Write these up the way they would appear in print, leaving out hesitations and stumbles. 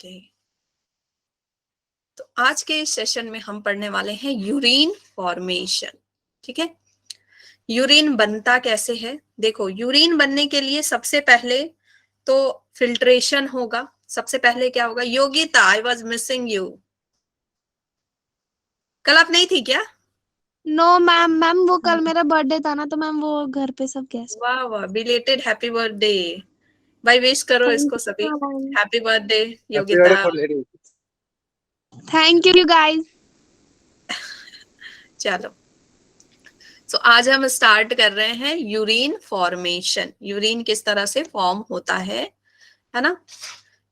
Okay, तो आज के इस सेशन में हम पढ़ने वाले हैं यूरिन फॉर्मेशन। ठीक है, यूरिन बनता कैसे है। देखो, यूरिन बनने के लिए सबसे पहले तो फिल्ट्रेशन होगा। सबसे पहले क्या होगा? Yogita, I was missing you. कल आप नहीं थी क्या? नो मैम, वो कल मेरा बर्थडे था ना, तो मैम वो घर पे सब गेस्ट। वाह वाह, बिलेटेड हैप्पी बर्थडे। भाई विश करो इसको सभी। Happy birthday happy Yogita. Birthday. Thank you guys. चलो, तो आज हम स्टार्ट कर रहे हैं यूरिन फॉर्मेशन। यूरिन किस तरह से फॉर्म होता है ना।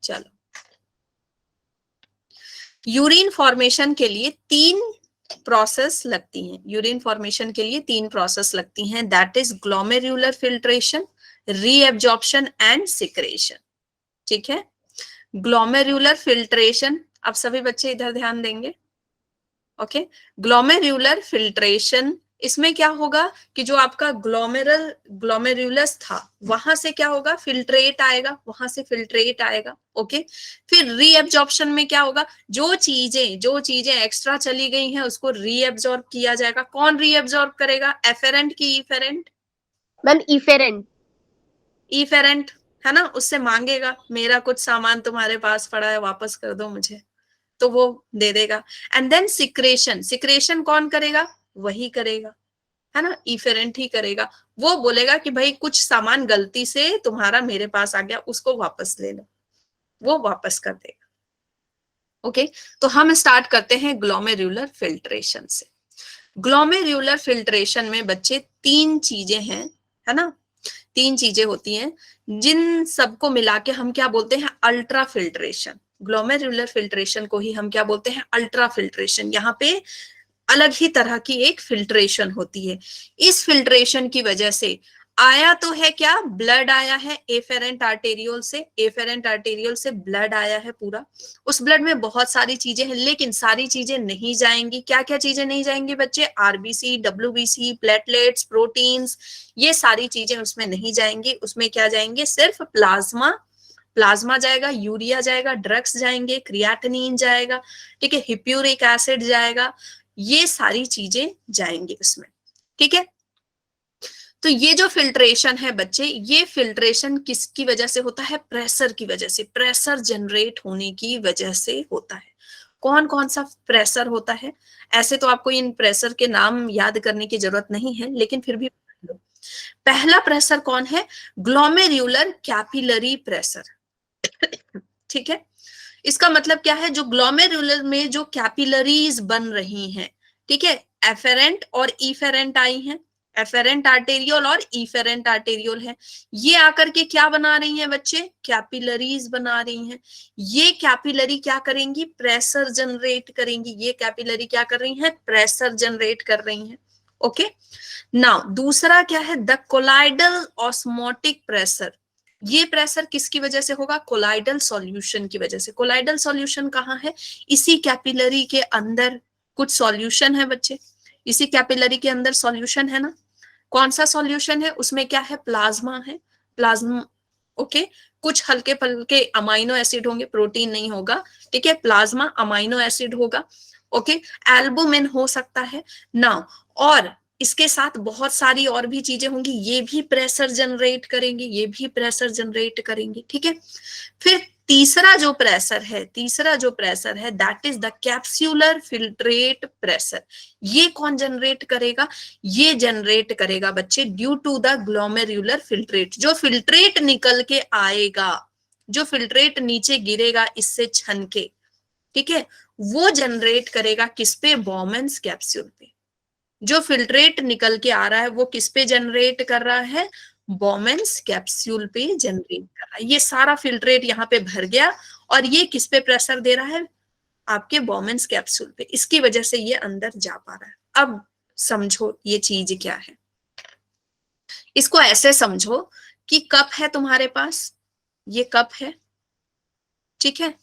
चलो, यूरिन फॉर्मेशन के लिए तीन प्रोसेस लगती हैं। यूरिन फॉर्मेशन के लिए तीन प्रोसेस लगती हैं, that is glomerular filtration, reabsorption and secretion. ठीक है, ग्लोमेरुलर फिल्ट्रेशन, अब सभी बच्चे इधर ध्यान देंगे। ओके, ग्लोमेरुलर फिल्ट्रेशन, इसमें क्या होगा कि जो आपका ग्लोमेरुलस था वहां से क्या होगा? फिल्ट्रेट आएगा, वहां से फिल्ट्रेट आएगा। ओके, फिर रीएब्जॉर्प्शन में क्या होगा? जो चीजें एक्स्ट्रा चली गई हैं उसको रीएब्जॉर्ब किया जाएगा। कौन रीएब्जॉर्ब करेगा? एफेरेंट की इफेरेंट? Ma'am efferent. इफेरेंट है ना, उससे मांगेगा मेरा कुछ सामान तुम्हारे पास पड़ा है, वापस कर दो मुझे, तो वो दे देगा। एंड देन सिक्रेशन, सिक्रेशन कौन करेगा? वही करेगा, है ना, इफेरेंट ही करेगा। वो बोलेगा कि भाई कुछ सामान गलती से तुम्हारा मेरे पास आ गया, उसको वापस ले लो, वो वापस कर देगा। ओके, तो हम स्टार्ट करते हैं ग्लोमेरुलर फिल्ट्रेशन से। ग्लोमेरुलर फिल्ट्रेशन में बच्चे तीन चीजें हैं, है ना, तीन चीजें होती हैं, जिन सबको मिला के हम क्या बोलते हैं? Ultra filtration. ग्लोमेरुलर फिल्ट्रेशन को ही हम क्या बोलते हैं? Ultra filtration. यहाँ पे अलग ही तरह की एक फिल्ट्रेशन होती है। इस फिल्ट्रेशन की वजह से आया तो है क्या? ब्लड आया है एफेरेंट आर्टेरियोल से, एफेरेंट आर्टेरियोल से ब्लड आया है पूरा। उस ब्लड में बहुत सारी चीजें हैं, लेकिन सारी चीजें नहीं जाएंगी। क्या क्या चीजें नहीं जाएंगी बच्चे? आरबीसी, डब्ल्यूबीसी, प्लेटलेट्स, प्रोटीन्स, ये सारी चीजें उसमें नहीं जाएंगी। उसमें क्या जाएंगे? सिर्फ प्लाज्मा, प्लाज्मा जाएगा, यूरिया जाएगा, ड्रग्स जाएंगे, क्रिएटिनिन जाएगा, ठीक है, हिप्यूरिक एसिड जाएगा, ये सारी चीजें जाएंगी उसमें। ठीक है, तो ये जो फिल्ट्रेशन है बच्चे, ये फिल्ट्रेशन किसकी वजह से होता है? प्रेशर की वजह से, प्रेशर जनरेट होने की वजह से होता है। कौन कौन सा प्रेशर होता है? ऐसे तो आपको इन प्रेशर के नाम याद करने की जरूरत नहीं है, लेकिन फिर भी पहला प्रेशर कौन है? Glomerular capillary pressure. ठीक है, इसका मतलब क्या है? जो ग्लोमेरुलर में जो कैपिलरीज बन रही हैं, ठीक है, एफेरेंट और इफेरेंट आई हैं, एफेरेंट आर्टेरियोल और इफेरेंट आर्टेरियोल है, ये आकर के क्या बना रही हैं बच्चे? कैपिलरीज बना रही हैं। ये कैपिलरी क्या करेंगी? प्रेशर जनरेट करेंगी। ये कैपिलरी क्या कर रही हैं? प्रेशर जनरेट कर रही हैं। ओके, नाउ दूसरा क्या है? The colloidal osmotic pressure. ये प्रेशर किसकी वजह से होगा? कोलाइडल सॉल्यूशन की वजह से। कोलाइडल सॉल्यूशन कहाँ है? इसी कैपिलरी के अंदर कुछ सॉल्यूशन है बच्चे, इसी कैपिलरी के अंदर सॉल्यूशन है ना। कौन सा सॉल्यूशन है? उसमें क्या है? प्लाज्मा है, प्लाज्मा। ओके, कुछ हल्के फल्के अमाइनो एसिड होंगे, प्रोटीन नहीं होगा, ठीक है, प्लाज्मा अमाइनो एसिड होगा। ओके, एल्बुमिन हो सकता है ना, और इसके साथ बहुत सारी और भी चीजें होंगी, ये भी प्रेशर जनरेट करेंगी, ये भी प्रेशर जनरेट करेंगी। ठीक है, फिर तीसरा जो प्रेशर है that is the capsular filtrate pressure. ये कौन जनरेट करेगा? ये जनरेट करेगा बच्चे due to the glomerular filtrate. जो फिल्ट्रेट निकल के आएगा, जो फिल्ट्रेट नीचे गिरेगा इससे छन के, ठीक है, वो जनरेट करेगा किस पे? बॉमेंस कैप्सूल पे। जो फिल्ट्रेट निकल के आ रहा है वो किस पे जनरेट कर रहा है? बॉमेंस कैप्सूल पे जनरेट कर रहा है। ये सारा फिल्ट्रेट यहाँ पे भर गया और ये किस पे प्रेशर दे रहा है? आपके बॉमेंस कैप्सूल पे। इसकी वजह से ये अंदर जा पा रहा है। अब समझो ये चीज क्या है। इसको ऐसे समझो कि कप है तुम्हारे पास, ये कप है, ठीक है,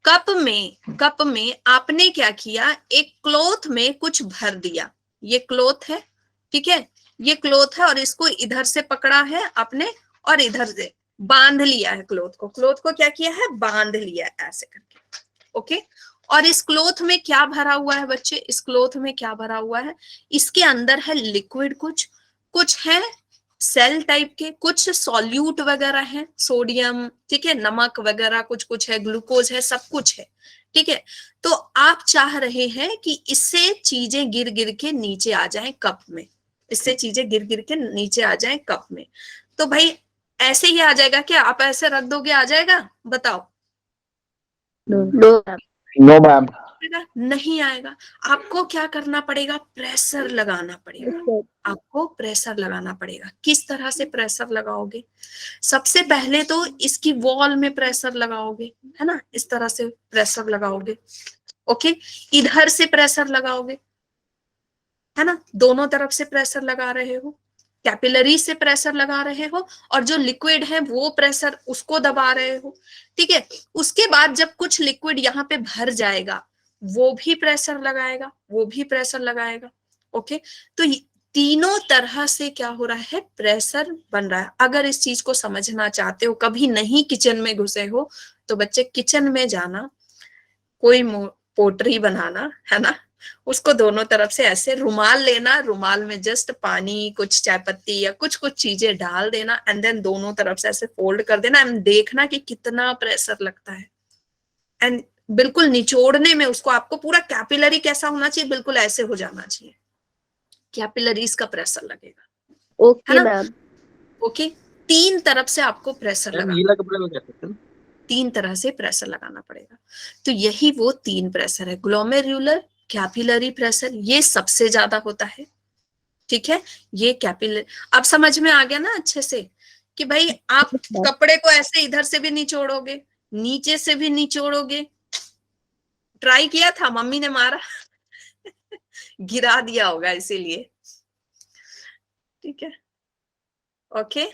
कप में आपने क्या किया? एक क्लॉथ में कुछ भर दिया। ये क्लॉथ है, ठीक है, ये क्लॉथ है और इसको इधर से पकड़ा है आपने और इधर से बांध लिया है क्लोथ को, क्लोथ को क्या किया है, बांध लिया है ऐसे करके, ओके। और इस क्लोथ में क्या भरा हुआ है बच्चे, इस क्लोथ में क्या भरा हुआ है, इसके अंदर है लिक्विड, कुछ कुछ है सेल टाइप के, कुछ सॉल्यूट वगैरह है, सोडियम, ठीक है, नमक वगैरह कुछ कुछ है, ग्लूकोज है, सब कुछ है, ठीक है। तो आप चाह रहे हैं कि इससे चीजें गिर गिर के नीचे आ जाएं कप में, इससे चीजें गिर गिर के नीचे आ जाएं कप में। तो भाई ऐसे ही आ जाएगा क्या, आप ऐसे रख दोगे आ जाएगा, बताओ। No no ma'am. नहीं आएगा, आपको क्या करना पड़ेगा, प्रेशर लगाना पड़ेगा, आपको प्रेशर लगाना पड़ेगा। किस तरह से प्रेशर लगाओगे, सबसे पहले तो इसकी वॉल में प्रेशर लगाओगे, है ना, इस तरह से प्रेशर लगाओगे, ओके। इधर से प्रेशर लगाओगे, है ना, दोनों तरफ से प्रेशर लगा रहे हो, कैपिलरी से प्रेशर लगा रहे हो, और जो लिक्विड है वो प्रेशर उसको दबा रहे हो, ठीक है। उसके बाद जब कुछ लिक्विड यहाँ पे भर जाएगा, वो भी प्रेशर लगाएगा, वो भी प्रेशर लगाएगा, ओके। तो तीनों तरह से क्या हो रहा है, प्रेशर बन रहा है। अगर इस चीज को समझना चाहते हो, कभी नहीं किचन में घुसे हो, तो बच्चे किचन में जाना, कोई पोटरी बनाना, है ना, उसको दोनों तरफ से ऐसे रुमाल लेना, रुमाल में जस्ट पानी, कुछ चाय पत्ती या कुछ कुछ चीजें डाल देना, एंड देन दोनों तरफ से ऐसे फोल्ड कर देना, एंड देखना कि कितना प्रेशर लगता है। एंड बिल्कुल निचोड़ने में उसको, आपको पूरा कैपिलरी कैसा होना चाहिए, बिल्कुल ऐसे हो जाना चाहिए, कैपिलरीज का प्रेशर लगेगा, ओके मैम। ओके। तीन तरफ से आपको प्रेशर मैम लगा, गीला कपड़ा लगा सकते हैं? तीन तरह से प्रेशर लगाना पड़ेगा। तो यही वो तीन प्रेशर है, ग्लोमेरुलर, कैपिलरी प्रेशर, ये सबसे ज्यादा होता है, ठीक है। ये कैपिलरी, अब समझ में आ गया ना अच्छे से, कि भाई आप कपड़े को ऐसे इधर से भी निचोड़ोगे, नीचे से भी निचोड़ोगे, ट्राई किया था, मम्मी ने मारा गिरा दिया होगा इसीलिए, ठीक है, ओके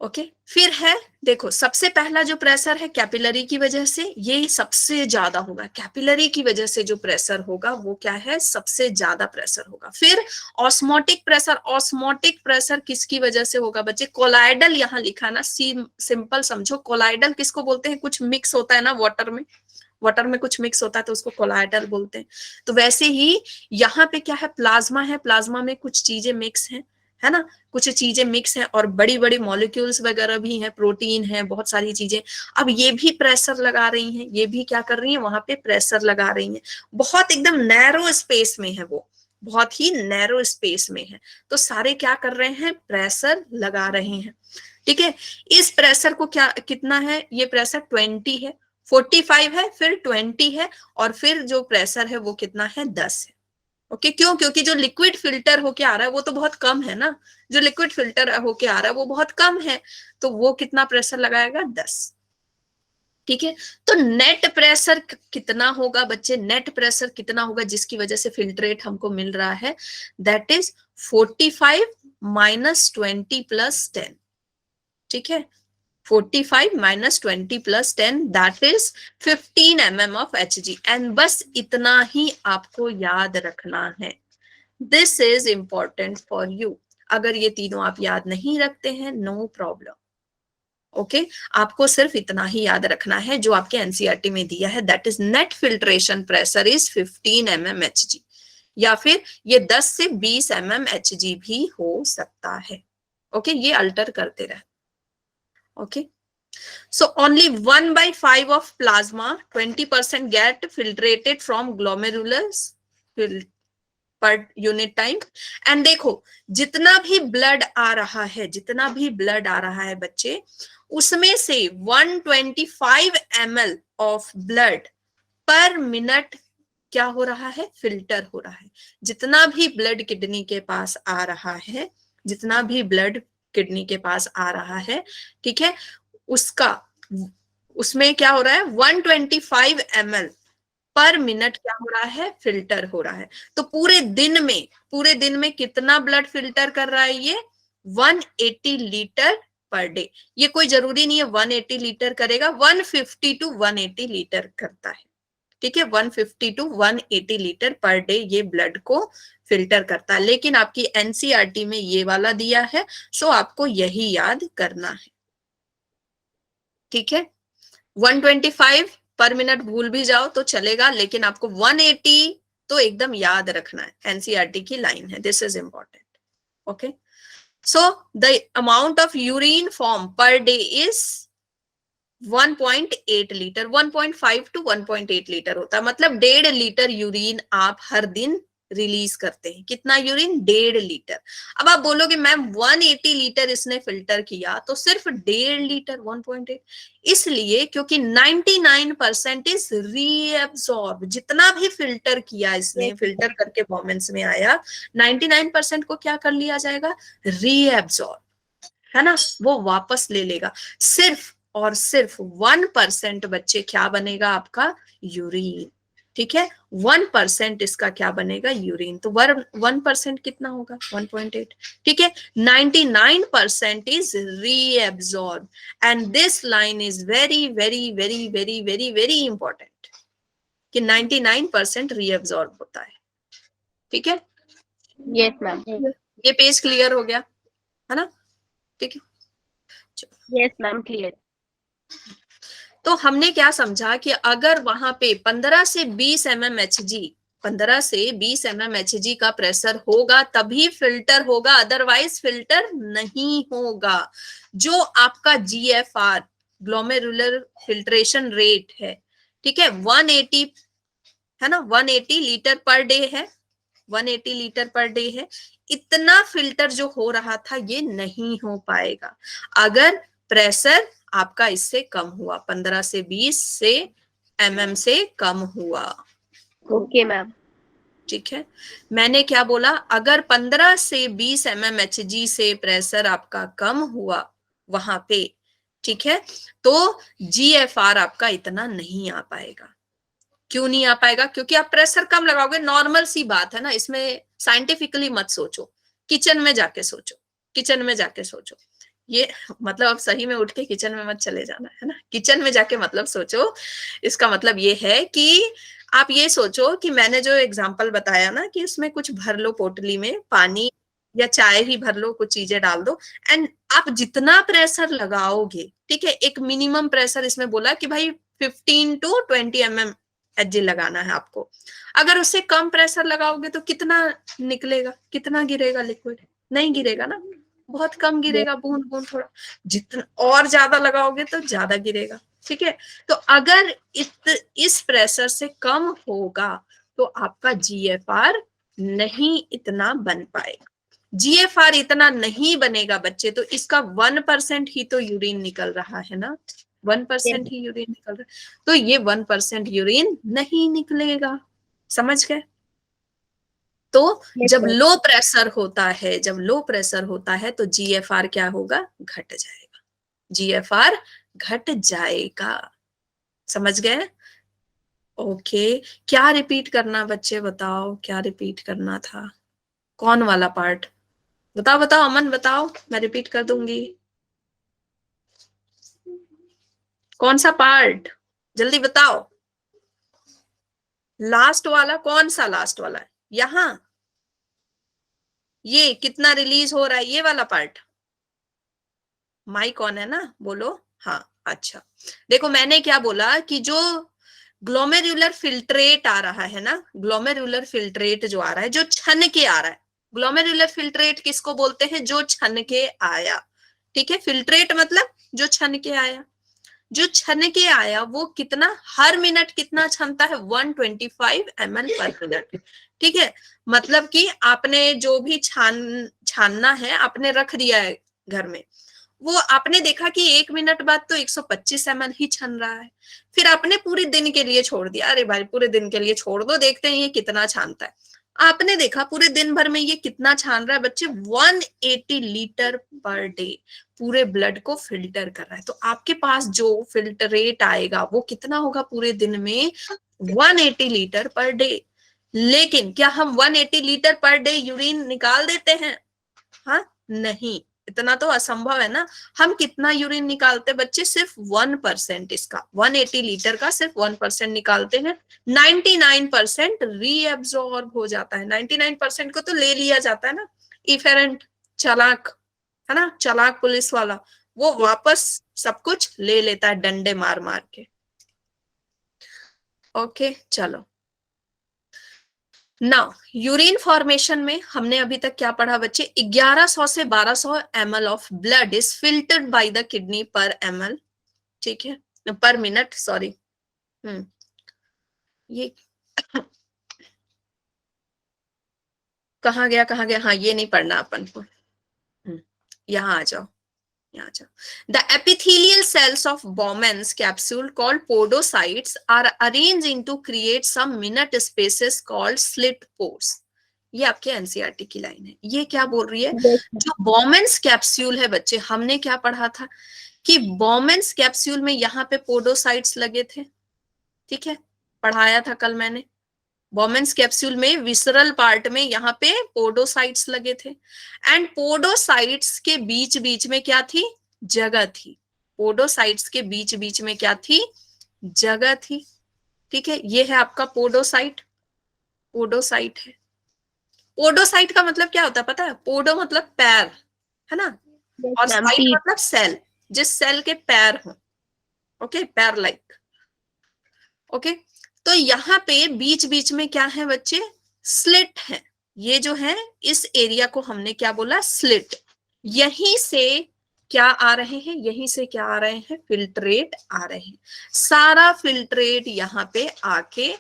ओके। फिर है, देखो सबसे पहला जो प्रेशर है कैपिलरी की वजह से, ये सबसे ज्यादा होगा, कैपिलरी की वजह से जो प्रेशर होगा वो क्या है, सबसे ज्यादा प्रेशर होगा। फिर ऑस्मोटिक प्रेशर, ऑस्मोटिक प्रेशर किसकी वजह से होगा बच्चे, कोलाइडल यहाँ लिखा ना, सिंपल समझो, कोलाइडल किसको बोलते हैं, कुछ मिक्स होता है ना वाटर में, वाटर में कुछ मिक्स होता है तो उसको कोलाइडल बोलते हैं। तो वैसे ही यहाँ पे क्या है, प्लाज्मा है, प्लाज्मा में कुछ चीजें मिक्स हैं, है ना, कुछ चीजें मिक्स हैं, और बड़ी बड़ी मॉलिक्यूल्स वगैरह भी हैं, प्रोटीन है, बहुत सारी चीजें। अब ये भी प्रेशर लगा रही हैं, ये भी क्या कर रही हैं, वहां पे प्रेशर लगा रही हैं, बहुत एकदम नैरो स्पेस में है वो, बहुत ही नैरो स्पेस में है। तो सारे क्या कर रहे हैं, प्रेशर लगा रहे हैं, ठीक है। इस प्रेशर को क्या कितना है, ये प्रेशर 20 है, 45 है, फिर 20 है, और फिर जो प्रेशर है वो कितना है, 10 है, ओके। क्यों, क्योंकि जो लिक्विड फिल्टर होके आ रहा है वो तो बहुत कम है ना, जो लिक्विड फिल्टर होके आ रहा है वो बहुत कम है, तो वो कितना प्रेशर लगाएगा, 10, ठीक है। तो नेट प्रेशर कितना होगा बच्चे, नेट प्रेशर कितना होगा जिसकी वजह से फिल्ट्रेट हमको मिल रहा है, दैट इज 45 माइनस 20 प्लस 10, ठीक है। 45 minus 20 plus 10 that is 15 mm of Hg, and बस इतना ही आपको याद रखना है, this is important for you. अगर ये तीनों आप याद नहीं रखते हैं, नो प्रॉब्लम, ओके। आपको सिर्फ इतना ही याद रखना है जो आपके एनसीईआरटी में दिया है, that is net filtration pressure is 15 mm Hg, या फिर ये 10 से 20 mm Hg भी हो सकता है, ओके। ये अल्टर करते रहे, okay. So only 1/5 of plasma, 20% get filtrated from glomerulus per unit time. And देखो जितना भी ब्लड आ रहा है, जितना भी ब्लड आ रहा है बच्चे, उसमें से 125 ml ऑफ ब्लड पर मिनट क्या हो रहा है, फिल्टर हो रहा है। जितना भी ब्लड किडनी के पास आ रहा है, जितना भी ब्लड किडनी के पास आ रहा है, ठीक है, उसका उसमें क्या हो रहा है, 125 ml पर मिनट क्या हो रहा है, फिल्टर हो रहा है। तो पूरे दिन में कितना ब्लड फिल्टर कर रहा है ये, 180 लीटर पर डे। ये कोई जरूरी नहीं है 180 लीटर करेगा, 150 टू 180 लीटर करता है, ठीक है। 150 टू 180 लीटर पर डे ये ब्लड को फिल्टर करता है। लेकिन आपकी एनसीईआरटी में ये वाला दिया है, सो आपको यही याद करना है, ठीक है, 125 पर मिनट भूल भी जाओ तो चलेगा, लेकिन आपको 180 तो एकदम याद रखना है, एनसीईआरटी की लाइन है, this is important. Okay, so the amount of urine form per day is 1.8 litre, 1.5 to 1.8 litre होता है, मतलब 1.5 लीटर यूरिन आप हर दिन रिलीज करते हैं। कितना यूरिन? 1.5 लीटर। अब आप बोलोगे मैम 180 लीटर इसने फिल्टर किया, तो सिर्फ 1.5 लीटर 1.8, इसलिए क्योंकि 99% इज रीएब्सॉर्ब। जितना भी फिल्टर किया इसने, फिल्टर करके वॉमेंस में आया, 99% को क्या कर लिया जाएगा? रीएब्सॉर्ब, है ना, वो वापस ले लेगा। सिर्फ और सिर्फ 1% बच्चे क्या बनेगा आपका? यूरिन। ठीक है, 1% इसका क्या बनेगा? यूरिन। तो 1% कितना होगा? 1.8। ठीक है, 99% is reabsorb, and this line is very very very very very very important, कि 99% रीएब्सॉर्ब होता है। ठीक है, यस मैम, ये पेज क्लियर हो गया, है ना? ठीक है, यस मैम, क्लियर। तो हमने क्या समझा कि अगर वहां पे 15 से 20 mmHg, 15 से 20 mmHg का प्रेशर होगा तभी फिल्टर होगा, अदरवाइज फिल्टर नहीं होगा। जो आपका GFR, ग्लोमेरुलर फिल्ट्रेशन रेट है, ठीक है, 180 है ना, 180 लीटर पर डे है, 180 लीटर पर डे है। इतना फिल्टर जो हो रहा था ये नहीं हो पाएगा अगर प्रेशर आपका इससे कम हुआ, 15 से 20 से mm से कम हुआ। Okay ma'am. ठीक है, मैंने क्या बोला? अगर 15 से 20 mmHg से प्रेशर आपका कम हुआ वहां पे, ठीक है, तो GFR आपका इतना नहीं आ पाएगा। क्यों नहीं आ पाएगा? क्योंकि आप प्रेशर कम लगाओगे, नॉर्मल सी बात है ना, इसमें साइंटिफिकली मत सोचो, किचन में जाके सोचो, किचन में जाके सोचो। ये मतलब अब सही में उठ के किचन में मत चले जाना, है ना, किचन में जाके मतलब सोचो। इसका मतलब ये है कि आप ये सोचो कि मैंने जो एग्जांपल बताया ना, कि उसमें कुछ भर लो पोटली में पानी या चाय ही भर लो, कुछ चीजें डाल दो, एंड आप जितना प्रेशर लगाओगे, ठीक है, एक मिनिमम प्रेशर इसमें बोला कि भाई 15 to 20 mmHg लगाना है आपको। अगर उससे कम प्रेशर लगाओगे तो कितना निकलेगा, कितना गिरेगा लिक्विड? नहीं गिरेगा ना, बहुत कम गिरेगा, बूंद बूंद थोड़ा। जितना और ज्यादा लगाओगे तो ज्यादा गिरेगा। ठीक है, तो अगर इस प्रेशर से कम होगा तो आपका GFR नहीं इतना बन पाएगा। GFR इतना नहीं बनेगा बच्चे, तो इसका 1% ही तो यूरिन निकल रहा है ना, 1% ही यूरिन निकल रहा है, तो ये 1% यूरिन नहीं निकलेगा। समझ गए? तो जब लो प्रेशर होता है, जब लो प्रेशर होता है तो GFR क्या होगा? घट जाएगा, GFR घट जाएगा। समझ गए? ओके, क्या रिपीट करना बच्चे? बताओ क्या रिपीट करना था, कौन वाला पार्ट? बताओ बताओ, अमन बताओ, मैं रिपीट कर दूंगी। कौन सा पार्ट? जल्दी बताओ, लास्ट वाला, कौन सा लास्ट वाला है? यहां ये कितना रिलीज हो रहा है, ये वाला पार्ट? माइक ऑन है ना, बोलो हाँ। अच्छा, देखो मैंने क्या बोला कि जो ग्लोमेरुलर फिल्ट्रेट आ रहा है ना, ग्लोमेरुलर फिल्ट्रेट जो आ रहा है, जो छन के आ रहा है, ग्लोमेरुलर फिल्ट्रेट किसको बोलते हैं? जो छन के आया। ठीक है, फिल्ट्रेट मतलब जो छन के आया। जो छन के आया वो कितना, हर मिनट कितना छनता है? 125 ml पर मिनट। ठीक है, मतलब कि आपने जो भी छानना है आपने रख दिया है घर में, वो आपने देखा कि 1 मिनट बाद तो 125 ml ही छन रहा है, फिर आपने पूरे दिन के लिए छोड़ दिया, अरे भाई पूरे दिन के लिए छोड़ दो, देखते हैं ये कितना छानता है। आपने देखा पूरे दिन भर में ये कितना छान रहा है बच्चे? 180 लीटर पर डे पूरे ब्लड को फिल्टर कर रहा है। तो आपके पास जो फिल्टरेट आएगा वो कितना होगा पूरे दिन में? 180 लीटर पर डे। लेकिन क्या हम 180 लीटर पर डे यूरिन निकाल देते हैं? हाँ नहीं, इतना तो असंभव है ना। हम कितना यूरिन निकालते बच्चे? सिर्फ 1%, इसका 180 लीटर का सिर्फ 1% निकालते हैं। 99% रीअब्सॉर्ब हो जाता है, 99% को तो ले लिया जाता है ना। इफेरेंट चालाक है ना, चालाक पुलिस वाला, वो वापस सब कुछ ले लेता है डंडे मार मार के। ओके चलो, नाउ यूरिन फॉर्मेशन में हमने अभी तक क्या पढ़ा बच्चे, 1100 से 1200 ml of blood is filtered by the kidney पर ml, ठीक है, पर मिनट, सॉरी। ये कहाँ गया, हाँ ये नहीं पढ़ना अपन को, यहाँ आ जाओ, यहाँ आ जाओ। The epithelial cells of Bowman's capsule called podocytes are arranged into create some minute spaces called slit pores। ये आपके एनसीईआरटी की लाइन है। ये क्या बोल रही है, जो बॉमेंस कैप्सूल है बच्चे, हमने क्या पढ़ा था कि बॉमेंस कैप्सूल में यहाँ पे पोडोसाइट्स लगे थे, ठीक है, पढ़ाया था कल मैंने। बॉमेंस कैप्सूल में विसरल पार्ट में यहाँ पे पोडोसाइट्स लगे थे, एंड पोडोसाइट्स के बीच बीच में क्या थी, जगह थी। पोडोसाइट्स के बीच बीच में क्या थी, जगह थी, ठीक है। ये है आपका पोडोसाइट, पोडोसाइट है। पोडोसाइट का मतलब क्या होता है पता है, पोडो मतलब पैर, है ना, और साइट मतलब सेल, जिस सेल के पैर हो, ओके, पैर लाइक, ओके। तो यहाँ पे बीच बीच में क्या है बच्चे, स्लिट है। ये जो है इस एरिया को हमने क्या बोला, स्लिट। यहीं से क्या आ रहे हैं, यहीं से क्या आ रहे हैं, फिल्ट्रेट आ रहे हैं। सारा फिल्ट्रेट यहाँ पे आके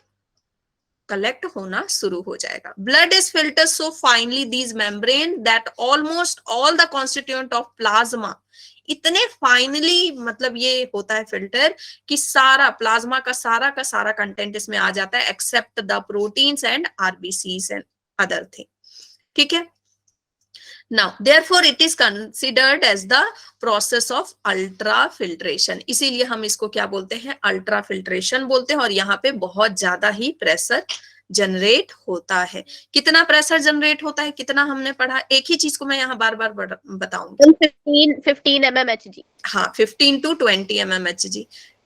कलेक्ट होना शुरू हो जाएगा। Blood is filter so finally these membrane that almost all the constituent of plasma, इतने फाइनली मतलब ये होता है फिल्टर कि सारा प्लाज्मा का सारा कंटेंट इसमें आ जाता है except the proteins and RBCs and other thing, ठीक है। Now, therefore, it is considered as the process of ultrafiltration। इसीलिए हम इसको क्या बोलते हैं, अल्ट्राफिल्ट्रेशन बोलते हैं। और यहाँ पे बहुत ज्यादा ही प्रेशर जनरेट होता है। कितना प्रेशर जनरेट होता है, कितना हमने पढ़ा, एक ही चीज को मैं यहाँ बार बार बताऊंगी। 15 mmHg। हाँ, 15 to 20 mmHg।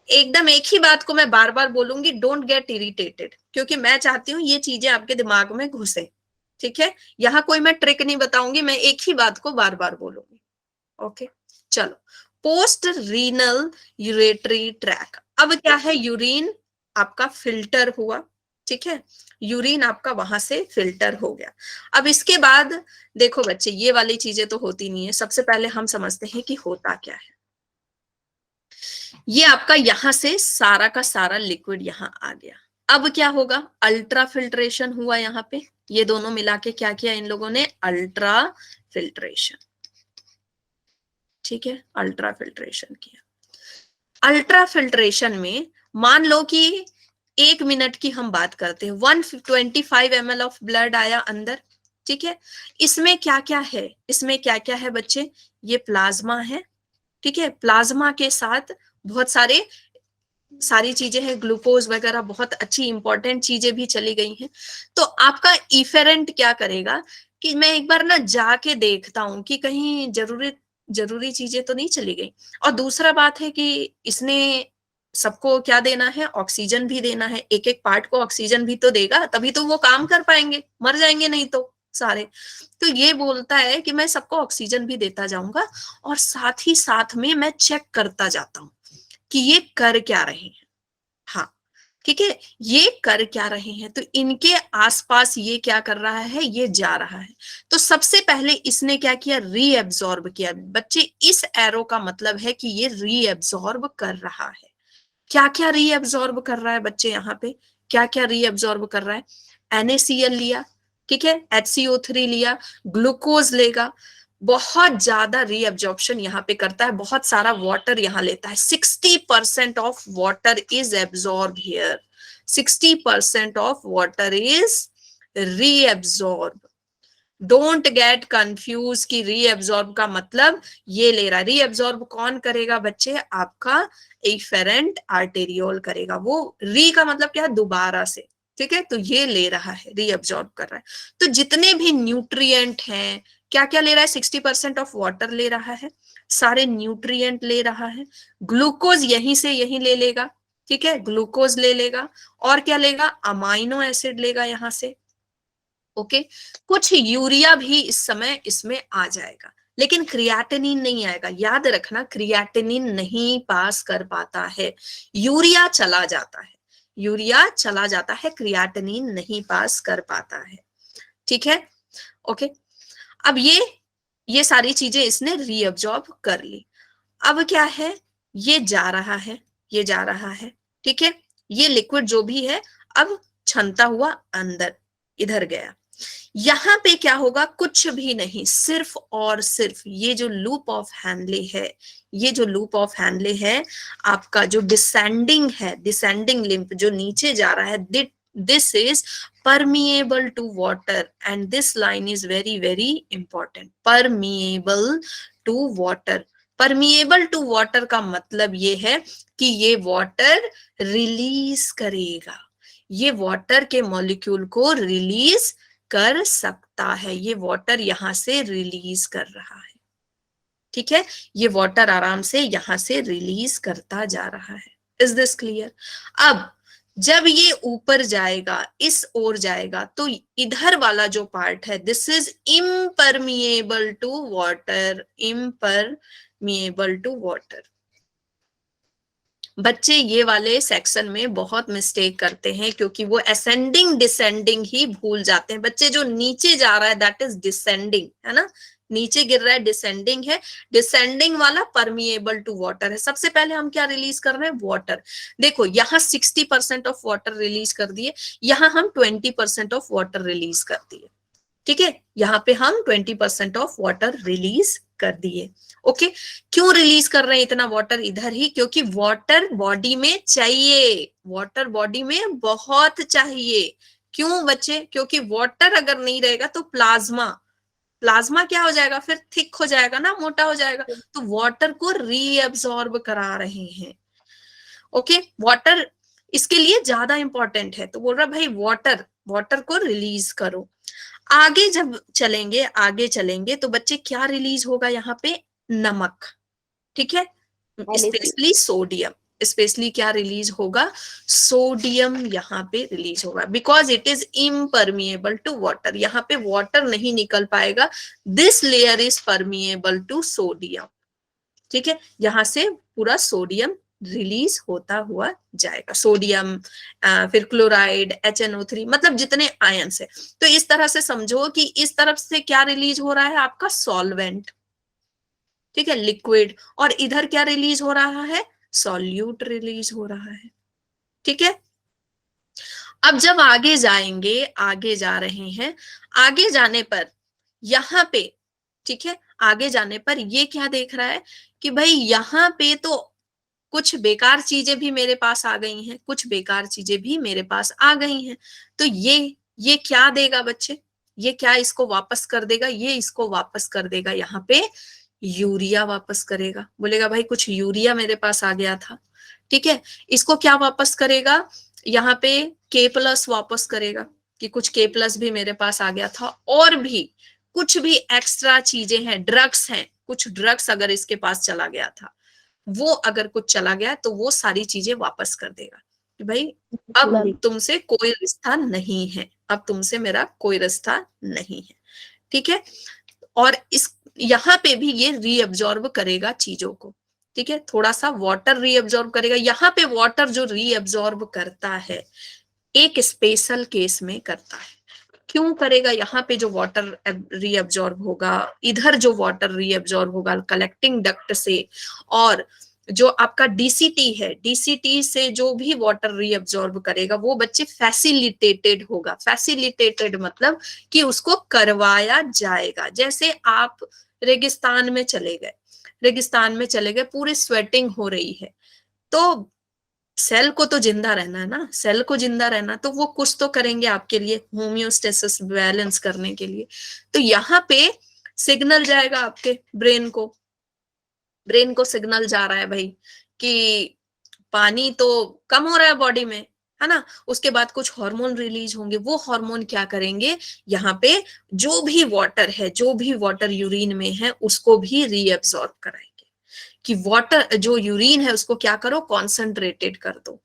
एकदम एक ही बात को मैं बार बार बोलूंगी, डोंट गेट इरिटेटेड, क्योंकि मैं चाहती हूँ ये चीजें आपके दिमाग में घुसे, ठीक है। यहाँ कोई मैं ट्रिक नहीं बताऊंगी, मैं एक ही बात को बार बार बोलूंगी, ओके। चलो, पोस्ट रीनल यूरेटरी ट्रैक। अब क्या है, यूरिन आपका फिल्टर हुआ, ठीक है, यूरिन आपका वहां से फिल्टर हो गया। अब इसके बाद देखो बच्चे, ये वाली चीजें तो होती नहीं है। सबसे पहले हम समझते हैं कि होता क्या है। ये आपका यहां से सारा का सारा लिक्विड यहां आ गया। अब क्या होगा, अल्ट्रा फिल्ट्रेशन हुआ यहाँ पे। ये दोनों मिला के क्या किया इन लोगों ने, अल्ट्रा फिल्ट्रेशन, ठीक है, अल्ट्रा फिल्ट्रेशन किया। अल्ट्रा फिल्ट्रेशन में मान लो कि 1 मिनट की हम बात करते हैं, 125 ml ऑफ ब्लड आया अंदर, ठीक है। इसमें क्या क्या है, इसमें क्या क्या है बच्चे, ये प्लाज्मा है, ठीक है। प्लाज्मा के साथ बहुत सारी चीजें हैं, ग्लूकोज वगैरह, बहुत अच्छी इंपॉर्टेंट चीजें भी चली गई हैं। तो आपका इफेरेंट क्या करेगा कि मैं एक बार ना जाके देखता हूं कि कहीं जरूरी चीजें तो नहीं चली गई। और दूसरा बात है कि इसने सबको क्या देना है, ऑक्सीजन भी देना है। एक एक पार्ट को ऑक्सीजन भी तो देगा, तभी तो वो काम कर पाएंगे, मर जाएंगे नहीं तो सारे। तो ये बोलता है कि मैं सबको ऑक्सीजन भी देता जाऊंगा, और साथ ही साथ में मैं चेक करता जाता हूं कि ये कर क्या रहे हैं। हाँ, ठीक है, ये कर क्या रहे हैं, तो इनके आसपास ये क्या कर रहा है, ये जा रहा है। तो सबसे पहले इसने क्या किया, रीएब्जॉर्ब किया। बच्चे, इस एरो का मतलब है कि ये रीएब्जॉर्ब कर रहा है। क्या क्या रीएब्जॉर्ब कर रहा है बच्चे, यहाँ पे क्या क्या रीएब्जॉर्ब कर रहा है, NaCl लिया, ठीक है, HCO3 लिया, ग्लूकोज लेगा, बहुत ज्यादा रीअब्जॉर्प्शन यहाँ पे करता है, बहुत सारा वाटर यहाँ लेता है। 60% of water is absorb here, 60% of water is reabsorb. Don't get confuse कि रीअब्जॉर्ब का मतलब ये ले रहा है। रीअब्जॉर्ब कौन करेगा बच्चे, आपका एफेरेंट आर्टेरियोल करेगा। वो री का मतलब क्या है, दोबारा से, ठीक है। तो ये ले रहा है, रीअब्जॉर्ब कर रहा है। तो जितने भी न्यूट्रिएंट हैं, क्या क्या ले रहा है, 60% ऑफ वाटर ले रहा है, सारे न्यूट्रिएंट ले रहा है। ग्लूकोज यहीं से यहीं ले लेगा, ठीक है, ग्लूकोज ले लेगा। और क्या लेगा, अमाइनो एसिड लेगा यहाँ से, ओके। कुछ यूरिया भी इस समय इसमें आ जाएगा। लेकिन क्रिएटिनिन नहीं आएगा। याद रखना, क्रिएटिनिन नहीं पास कर पाता है, यूरिया चला जाता है, यूरिया चला जाता है, क्रिएटिनिन नहीं पास कर पाता है। ठीक है, ओके। अब ये सारी चीजें इसने रीअब्जॉर्ब कर ली। अब क्या है, ये जा रहा है, ये जा रहा है, ठीक है, ये लिक्विड जो भी है अब छनता हुआ अंदर इधर गया। यहां पे क्या होगा, कुछ भी नहीं, सिर्फ और सिर्फ ये जो लूप ऑफ हैनले है, ये जो लूप ऑफ हैनले है आपका, जो डिसेंडिंग है, डिसेंडिंग लिंप जो नीचे जा रहा है, this is permeable to water and this line is very very important, permeable to water। permeable to water का मतलब ये है कि ये वाटर रिलीज करेगा, ये वाटर के मॉलिक्यूल को रिलीज कर सकता है, ये वाटर यहां से रिलीज कर रहा है। ठीक है, ये वाटर आराम से यहां से रिलीज करता जा रहा है। Is this clear? अब जब ये ऊपर जाएगा, इस ओर जाएगा, तो इधर वाला जो पार्ट है, this is impermeable to water, impermeable to water. बच्चे ये वाले सेक्शन में बहुत मिस्टेक करते हैं क्योंकि वो असेंडिंग डिसेंडिंग ही भूल जाते हैं। बच्चे, जो नीचे जा रहा है दैट इज डिसेंडिंग, है ना, नीचे गिर रहा है डिसेंडिंग है, डिसेंडिंग वाला परमिएबल टू वाटर है। सबसे पहले हम क्या रिलीज कर रहे हैं, वाटर। देखो यहाँ 60% ऑफ वाटर रिलीज कर दिए, यहाँ हम 20% ऑफ वाटर रिलीज कर दिए। ठीक है, यहाँ पे हम 20% ऑफ वाटर रिलीज कर दिए। ओके, क्यों रिलीज कर रहे हैं इतना वाटर इधर ही? क्योंकि वाटर बॉडी में चाहिए, वाटर बॉडी में बहुत चाहिए। क्यों बच्चे? क्योंकि वाटर अगर नहीं रहेगा तो प्लाज्मा क्या हो जाएगा, फिर थिक हो जाएगा ना, मोटा हो जाएगा। तो वाटर को रीअब्सॉर्ब करा रहे हैं। ओके, वाटर इसके लिए ज्यादा इंपॉर्टेंट है। तो बोल रहा भाई वाटर को रिलीज करो। आगे जब चलेंगे तो बच्चे क्या रिलीज होगा यहाँ पे, नमक। ठीक है, स्पेशली सोडियम, स्पेशली क्या रिलीज होगा, सोडियम यहाँ पे रिलीज होगा, because it is impermeable to water. यहाँ पे वाटर नहीं निकल पाएगा, this layer is permeable to sodium. ठीक है, यहाँ से पूरा सोडियम रिलीज होता हुआ जाएगा, सोडियम, फिर क्लोराइड, HNO3, मतलब जितने आयंस है। तो इस तरह से समझो कि इस तरफ से क्या रिलीज हो रहा है, आपका सॉल्वेंट, ठीक है, लिक्विड, और इधर क्या रिलीज हो रहा है, सॉल्यूट रिलीज हो रहा है। ठीक है, अब जब आगे जाएंगे, आगे जा रहे हैं, आगे जाने पर यहाँ पे, ठीक है, आगे जाने पर ये क्या देख रहा है कि भाई यहाँ पे तो कुछ बेकार चीजें भी मेरे पास आ गई हैं, कुछ बेकार चीजें भी मेरे पास आ गई हैं। तो ये क्या देगा बच्चे, ये क्या इसको वापस कर देगा, ये इसको वापस कर देगा, यहाँ पे यूरिया वापस करेगा। बोलेगा भाई कुछ यूरिया मेरे पास आ गया था, ठीक है, इसको क्या वापस करेगा, यहाँ पे K+ वापस करेगा कि कुछ K+ भी मेरे पास आ गया था, और भी कुछ भी एक्स्ट्रा चीजें हैं, ड्रग्स हैं, कुछ ड्रग्स अगर इसके पास चला गया था, वो अगर कुछ चला गया तो वो सारी चीजें वापस कर देगा कि भाई अब तुमसे कोई रिश्ता नहीं है, अब तुमसे मेरा कोई रिश्ता नहीं है। ठीक है, और इस यहाँ पे भी ये रीअब्जॉर्ब करेगा चीजों को। ठीक है, थोड़ा सा वाटर रीअब्जॉर्ब करेगा। यहाँ पे वाटर जो रीअब्जॉर्ब करता है एक स्पेशल केस में करता है। क्यों करेगा? यहाँ पे जो वाटर रीअब्जॉर्ब होगा, इधर जो वाटर रीअब्जॉर्ब होगा कलेक्टिंग डक्ट से, और जो आपका DCT है, DCT से जो भी वाटर रीअब्जॉर्ब करेगा वो बच्चे फैसिलिटेटेड होगा। फैसिलिटेटेड मतलब कि उसको करवाया जाएगा। जैसे आप रेगिस्तान में चले गए, पूरी स्वेटिंग हो रही है, तो सेल को तो जिंदा रहना है ना, सेल को जिंदा रहना, तो वो कुछ तो करेंगे आपके लिए, होम्योस्टेसिस बैलेंस करने के लिए। तो यहाँ पे सिग्नल जाएगा आपके ब्रेन को सिग्नल जा रहा है भाई कि पानी तो कम हो रहा है बॉडी में, है ना। उसके बाद कुछ हार्मोन रिलीज होंगे, वो हार्मोन क्या करेंगे, यहाँ पे जो भी वाटर यूरिन में है उसको भी रीअब्सॉर्ब कराएंगे कि वाटर जो यूरिन है उसको क्या करो, कॉन्सेंट्रेटेड कर दो,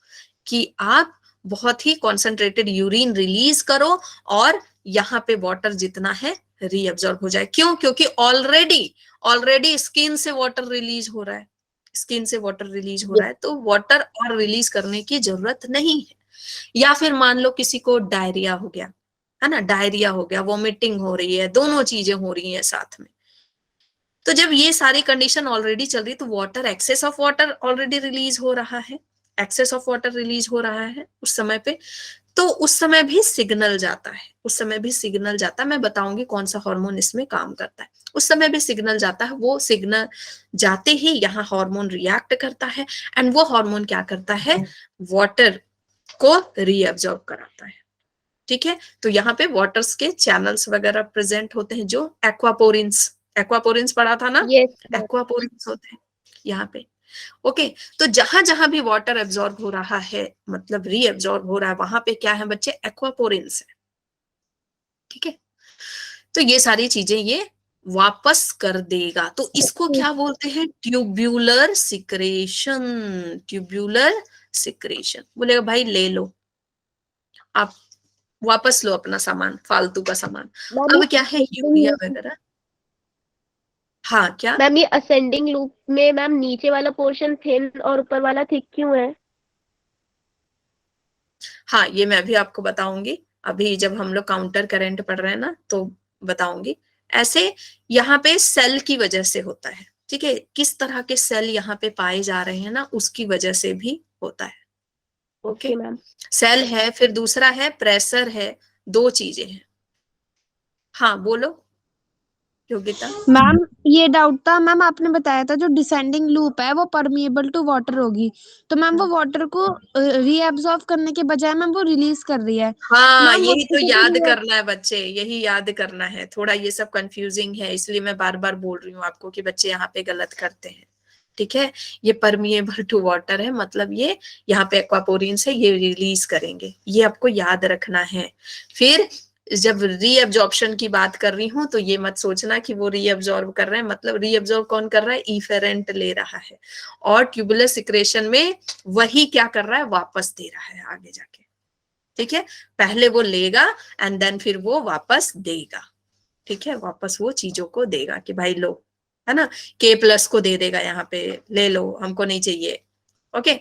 कि आप बहुत ही कॉन्सेंट्रेटेड यूरिन रिलीज करो और यहाँ पे वाटर जितना है रीअब्जॉर्ब हो जाए। क्यों? क्योंकि ऑलरेडी स्किन से वाटर रिलीज हो रहा है, स्किन से वाटर रिलीज हो रहा है, तो वाटर और रिलीज करने की जरूरत नहीं है। या फिर मान लो किसी को डायरिया हो गया, है ना, डायरिया हो गया, वॉमिटिंग हो रही है, दोनों चीजें हो रही हैं साथ में, तो जब ये सारी कंडीशन ऑलरेडी चल रही है तो water, excess of water already release हो रहा है, एक्सेस ऑफ वाटर रिलीज हो रहा है उस समय पे, तो उस समय भी सिग्नल जाता है, उस समय भी सिग्नल जाता है। मैं बताऊंगी कौन सा हार्मोन इसमें काम करता है। उस समय भी सिग्नल जाता है, वो सिग्नल जाते ही यहाँ हार्मोन रिएक्ट करता है, एंड वो हार्मोन क्या करता है, वाटर को रीअब्जॉर्ब कराता है। ठीक है, तो यहाँ पे वाटर्स के चैनल्स वगैरह प्रेजेंट होते हैं, जो एक्वापोरिन्स पढ़ा था ना, Yes, ma'am. एक्वापोरिन्स होते हैं यहाँ पे। ओके, तो जहां जहां भी वाटर एब्जॉर्ब हो रहा है, मतलब रीअब्जॉर्ब हो रहा है, वहां पे क्या है बच्चे, एक्वापोरिन्स है। ठीक है, तो ये सारी चीजें ये वापस कर देगा, तो इसको क्या बोलते हैं, ट्यूब्यूलर सिक्रेशन। ट्यूब्यूलर सिक्रेशन बोलेगा भाई ले लो, आप वापस लो अपना सामान, फालतू का सामान। मैम अब ये क्या है, यूरिया वगैरह, हाँ क्या, मैम ये असेंडिंग लूप में मैम नीचे वाला पोर्शन थिन और ऊपर वाला थिक क्यों है? हाँ ये मैं भी आपको बताऊंगी, अभी जब हम लोग काउंटर करंट पढ़ रहे हैं ना तो बताऊंगी। ऐसे यहाँ पे सेल की वजह से होता है, ठीक है, किस तरह के सेल यहाँ पे पाए जा रहे हैं ना, उसकी वजह से भी होता है। Okay, okay ma'am. सेल है, फिर दूसरा है प्रेशर है, दो चीजें हैं। हाँ बोलो योगिता। मैम ये डाउट था मैम, आपने बताया था जो डिसेंडिंग लूप है वो परमिएबल टू वाटर होगी, तो मैम वो वाटर को रीएब्सॉर्ब करने के बजाय मैम वो रिलीज कर रही है। हाँ मैम वो यही तो कैसे याद re- करना है बच्चे, यही याद करना है, थोड़ा ये सब कंफ्यूजिंग है, इसलिए मैं बार बार बोल रही हूँ आपको कि बच्चे यहाँ पे गलत करते हैं। ठीक है, ये परमिएबल टू वाटर है, मतलब ये यहाँ पे एक्वापोरिन्स है, ये रिलीज करेंगे, ये आपको याद रखना है। फिर जब रीअब्जॉर्प्शन की बात कर रही हूँ तो ये मत सोचना कि वो रीअब्जॉर्ब कर रहे हैं, मतलब रीअब्जॉर्ब कौन कर रहा है, इफेरेंट ले रहा है, और ट्यूबुलर सिक्रेशन में वही क्या कर रहा है, वापस दे रहा है आगे जाके। ठीक है, पहले वो लेगा एंड देन फिर वो वापस देगा। ठीक है, वापस वो चीजों को देगा कि भाई लो, है ना, K+ को दे देगा, यहाँ पे ले लो, हमको नहीं चाहिए। ओके,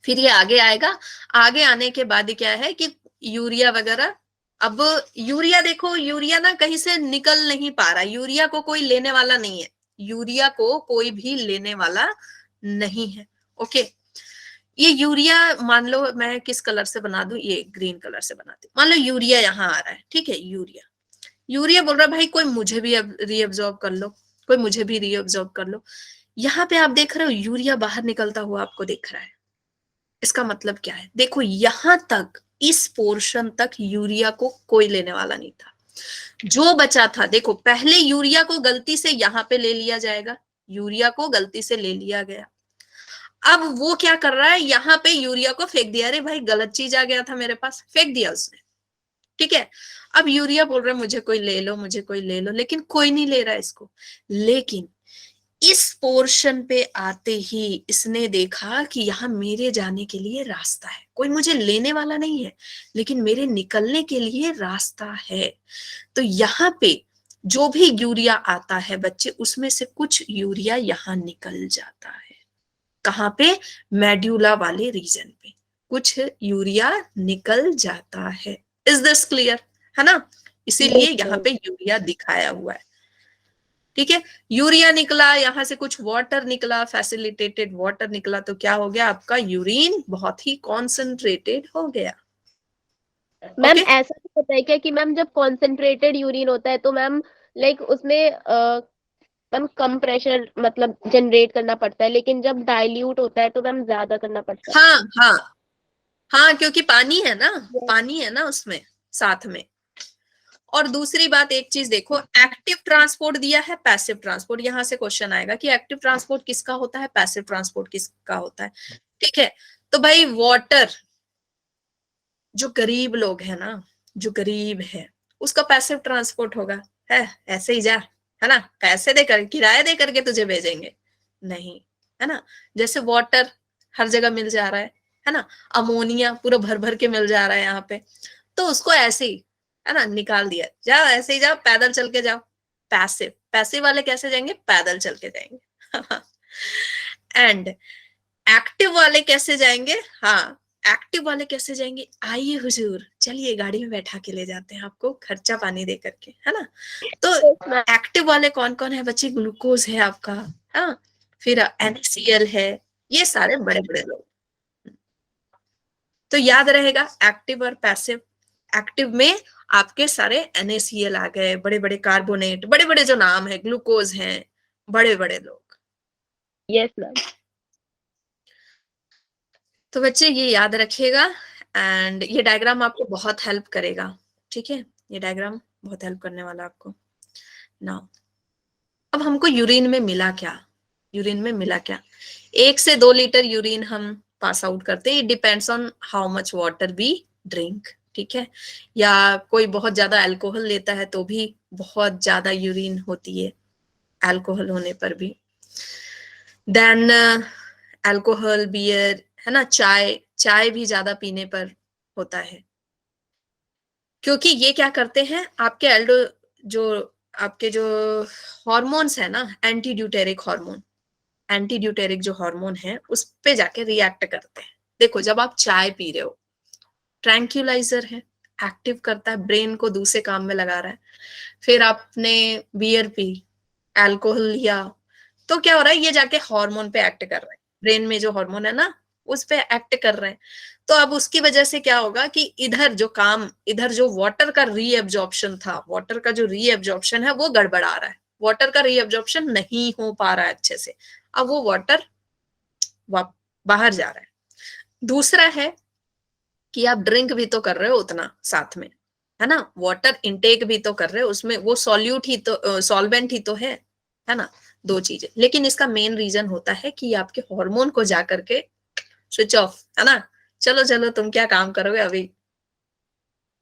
फिर ये आगे आएगा, आगे आने के बाद क्या है कि यूरिया वगैरह, अब यूरिया देखो, यूरिया ना कहीं से निकल नहीं पा रहा, यूरिया को कोई लेने वाला नहीं है, यूरिया को कोई भी लेने वाला नहीं है। ओके, ये यूरिया मान लो मैं किस कलर से बना दूं, ये ग्रीन कलर से बनाती हूँ, मान लो यूरिया यहाँ आ रहा है, ठीक है, यूरिया, यूरिया बोल रहा है भाई कोई मुझे भी रीअब्जॉर्ब कर लो, कोई मुझे भी रीअब्जॉर्ब कर लो। यहाँ पे आप देख रहे हो यूरिया बाहर निकलता हुआ आपको दिख रहा है, इसका मतलब क्या है, देखो यहां तक, इस पोर्शन तक यूरिया को कोई लेने वाला नहीं था, जो बचा था, देखो पहले यूरिया को गलती से यहाँ पे ले लिया जाएगा, यूरिया को गलती से ले लिया गया, अब वो क्या कर रहा है, यहाँ पे यूरिया को फेंक दिया, अरे भाई गलत चीज आ गया था मेरे पास, फेंक दिया उसने। ठीक है, अब यूरिया बोल रहा है मुझे कोई ले लो, मुझे कोई ले लो, लेकिन कोई नहीं ले रहा है इसको। लेकिन इस पोर्शन पे आते ही इसने देखा कि यहाँ मेरे जाने के लिए रास्ता है, कोई मुझे लेने वाला नहीं है, लेकिन मेरे निकलने के लिए रास्ता है। तो यहाँ पे जो भी यूरिया आता है बच्चे, उसमें से कुछ यूरिया यहाँ निकल जाता है, कहाँ पे, मेड्यूला वाले रीजन पे कुछ यूरिया निकल जाता है। इज दिस क्लियर, है ना, इसीलिए यहाँ पे यूरिया दिखाया हुआ है। ठीक है, यूरिया निकला, यहाँ से कुछ वाटर निकला, फैसिलिटेटेड वाटर निकला, तो क्या हो गया, आपका यूरिन बहुत ही कॉन्सेंट्रेटेड हो गया। मैम ओके, ऐसा तो होता है क्या कि मैम जब कॉन्सेंट्रेटेड यूरिन होता है तो मैम लाइक उसमें मैम कम प्रेशर मतलब जनरेट करना पड़ता है, लेकिन जब डाइल्यूट होता है तो मैम ज्यादा करना पड़ता है? हाँ हाँ हाँ, क्योंकि पानी है ना, Yes. पानी है ना उसमें साथ में। और दूसरी बात, एक चीज देखो, एक्टिव ट्रांसपोर्ट दिया है, पैसिव ट्रांसपोर्ट, यहां से क्वेश्चन आएगा कि एक्टिव ट्रांसपोर्ट किसका होता है, पैसिव ट्रांसपोर्ट किसका होता है। ठीक है, तो भाई वाटर, जो गरीब लोग है ना, जो गरीब है उसका पैसिव ट्रांसपोर्ट होगा, है ऐसे ही जा, है ना, पैसे देकर, किराया दे करके तुझे भेजेंगे नहीं, है ना, जैसे वाटर हर जगह मिल जा रहा है ना, अमोनिया पूरा भर भर के मिल जा रहा है यहाँ पे, तो उसको ऐसे ही है ना, निकाल दिया, जाओ ऐसे ही जाओ, पैदल चल के जाओ। पैसिव, पैसिव वाले कैसे जाएंगे, पैदल चल के जाएंगे। एंड एक्टिव वाले कैसे जाएंगे, हाँ एक्टिव वाले कैसे जाएंगे, आइए हुजूर चलिए गाड़ी में बैठा के ले जाते हैं आपको खर्चा पानी दे करके, है ना। तो एक्टिव वाले कौन कौन है बच्चे, ग्लूकोज है आपका, हाँ, फिर NaCl है, ये सारे बड़े बड़े लोग। तो याद रहेगा एक्टिव और पैसिव। एक्टिव में आपके सारे NaCl आ गए, बड़े बड़े कार्बोनेट, बड़े बड़े जो नाम है, ग्लूकोज हैं, बड़े बड़े लोग। Yes ma'am. तो बच्चे ये याद रखिएगा, एंड ये डायग्राम आपको बहुत हेल्प करेगा, ठीक है, ये डायग्राम बहुत हेल्प करने वाला आपको। नाउ अब हमको यूरिन में मिला क्या, यूरिन में मिला क्या, 1 से 2 लीटर यूरिन हम पास आउट करते हैं, it depends on how much water we drink, ठीक है। या कोई बहुत ज्यादा अल्कोहल लेता है तो भी बहुत ज्यादा यूरिन होती है अल्कोहल होने पर भी। देन अल्कोहल, बियर, है ना, चाय, चाय भी ज्यादा पीने पर होता है, क्योंकि ये क्या करते हैं, आपके आपके जो हॉर्मोन्स है ना, एंटी ड्यूटेरिक हार्मोन, एंटी ड्यूटेरिक जो हार्मोन है उस पे जाके रिएक्ट करते हैं। देखो जब आप चाय पी रहे हो, ट्रैंक्यूलाइजर है, एक्टिव करता है, ब्रेन को दूसरे काम में लगा रहा है। फिर आपने बियर पी, अल्कोहल लिया, तो क्या हो रहा है, ये जाके हार्मोन पे एक्ट कर रहा है, ब्रेन में जो हार्मोन है ना उस पे एक्ट कर रहे हैं। तो अब उसकी वजह से क्या होगा कि इधर जो वाटर का रीएब्जॉर्प्शन था, वाटर का जो रीएब्जॉर्प्शन है वो गड़बड़ा रहा है, वाटर का रीएब्जॉर्प्शन नहीं हो पा रहा है अच्छे से, अब वो वाटर बाहर जा रहा है। दूसरा है कि आप ड्रिंक भी तो कर रहे हो उतना साथ में, है ना, वाटर इनटेक भी तो कर रहे हो, उसमें वो सॉल्यूट ही तो, सॉल्वेंट ही तो है ना, 2 चीजें। लेकिन इसका मेन रीजन होता है कि आपके हार्मोन को जाकर के स्विच ऑफ, है ना, चलो चलो तुम क्या काम करोगे अभी,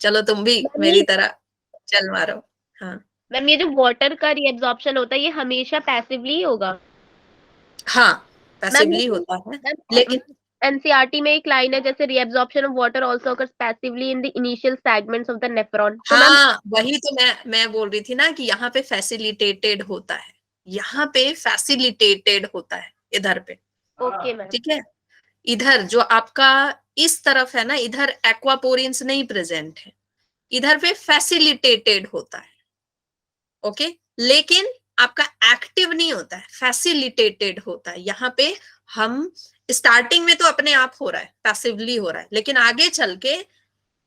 चलो तुम भी मेरी तरह चल मारो। हाँ मैम ये जो वाटर का रीएब्जॉर्प्शन होता है ये हमेशा पैसिवली होगा। हाँ मैम पैसिवली होता है, लेकिन एनसीईआरटी में एक लाइन है जैसे reabsorption of water also occurs passively in the initial segments of the nephron। तो मैम हाँ वही तो मैं बोल रही थी ना कि यहाँ पे फैसिलिटेटेड होता है, यहाँ पे फैसिलिटेटेड होता है इधर पे, ओके मैम। ठीक है। इधर जो आपका इस तरफ है ना, इधर एक्वापोरिन्स नहीं प्रेजेंट है, इधर पे फैसिलिटेटेड होता है, ओके। लेकिन आपका एक्टिव नहीं होता है, फैसिलिटेटेड होता है। यहाँ पे हम स्टार्टिंग में तो अपने आप हो रहा है, पैसिवली हो रहा है, लेकिन आगे चल के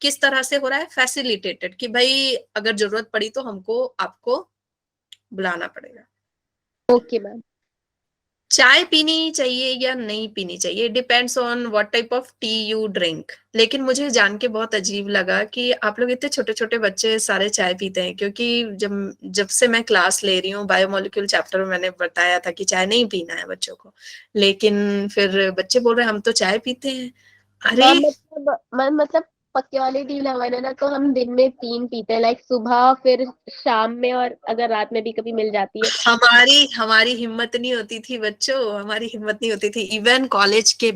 किस तरह से हो रहा है, फैसिलिटेटेड, कि भाई अगर जरूरत पड़ी तो हमको आपको बुलाना पड़ेगा। Okay ma'am. चाय पीनी चाहिए या नहीं पीनी चाहिए, depends on what type of T U drink. लेकिन मुझे जान के बहुत अजीब लगा कि आप लोग इतने छोटे छोटे बच्चे सारे चाय पीते हैं, क्योंकि जब से मैं क्लास ले रही हूँ बायोमोलिक्यूल चैप्टर में मैंने बताया था कि चाय नहीं पीना है बच्चों को, लेकिन फिर बच्चे बोल रहे हैं हम तो चाय पीते हैं। अरे मैम मतलब पक्के वाली टी लगाना ना तो हम दिन में 3 पीते हैं, लाइक सुबह फिर शाम में और अगर रात में भी कभी मिल जाती है। हमारी हिम्मत नहीं होती थी बच्चों, हमारी हिम्मत नहीं होती थी। इवन कॉलेज के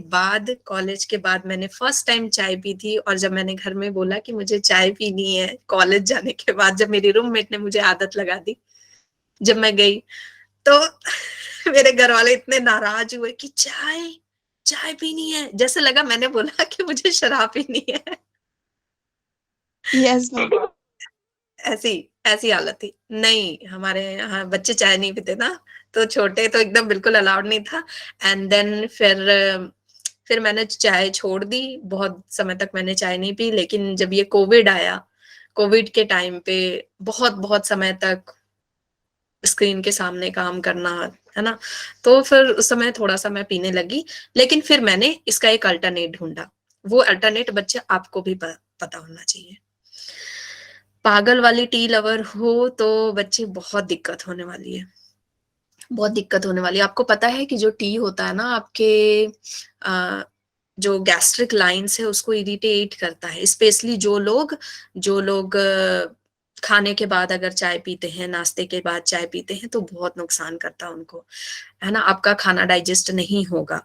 बाद मैंने फर्स्ट टाइम चाय पी थी, और जब मैंने घर में बोला कि मुझे चाय पीनी है, कॉलेज जाने के बाद जब मेरी रूममेट ने मुझे आदत लगा दी, जब मैं गई तो मेरे घर वाले इतने नाराज हुए कि चाय पीनी है, जैसे लगा मैंने बोला कि मुझे शराब पीनी है। Yes ma'am. ऐसी ऐसी हालत थी। नहीं हमारे यहाँ बच्चे चाय नहीं पीते ना, तो छोटे तो एकदम बिल्कुल अलाउड नहीं था। एंड देन फिर मैंने चाय छोड़ दी, बहुत समय तक मैंने चाय नहीं पी। लेकिन जब ये कोविड आया, कोविड के टाइम पे बहुत बहुत समय तक स्क्रीन के सामने काम करना, है ना, तो फिर उस समय थोड़ा सा मैं पीने लगी। लेकिन फिर मैंने इसका एक अल्टरनेट ढूंढा, वो अल्टरनेट बच्चे आपको भी पता होना चाहिए। पागल वाली टी लवर हो तो बच्चे बहुत दिक्कत होने वाली है, बहुत दिक्कत होने वाली है। आपको पता है कि जो टी होता है ना आपके जो गैस्ट्रिक लाइंस है उसको इरिटेट करता है, स्पेशली जो लोग खाने के बाद अगर चाय पीते हैं, नाश्ते के बाद चाय पीते हैं, तो बहुत नुकसान करता है उनको, है ना, आपका खाना डाइजेस्ट नहीं होगा।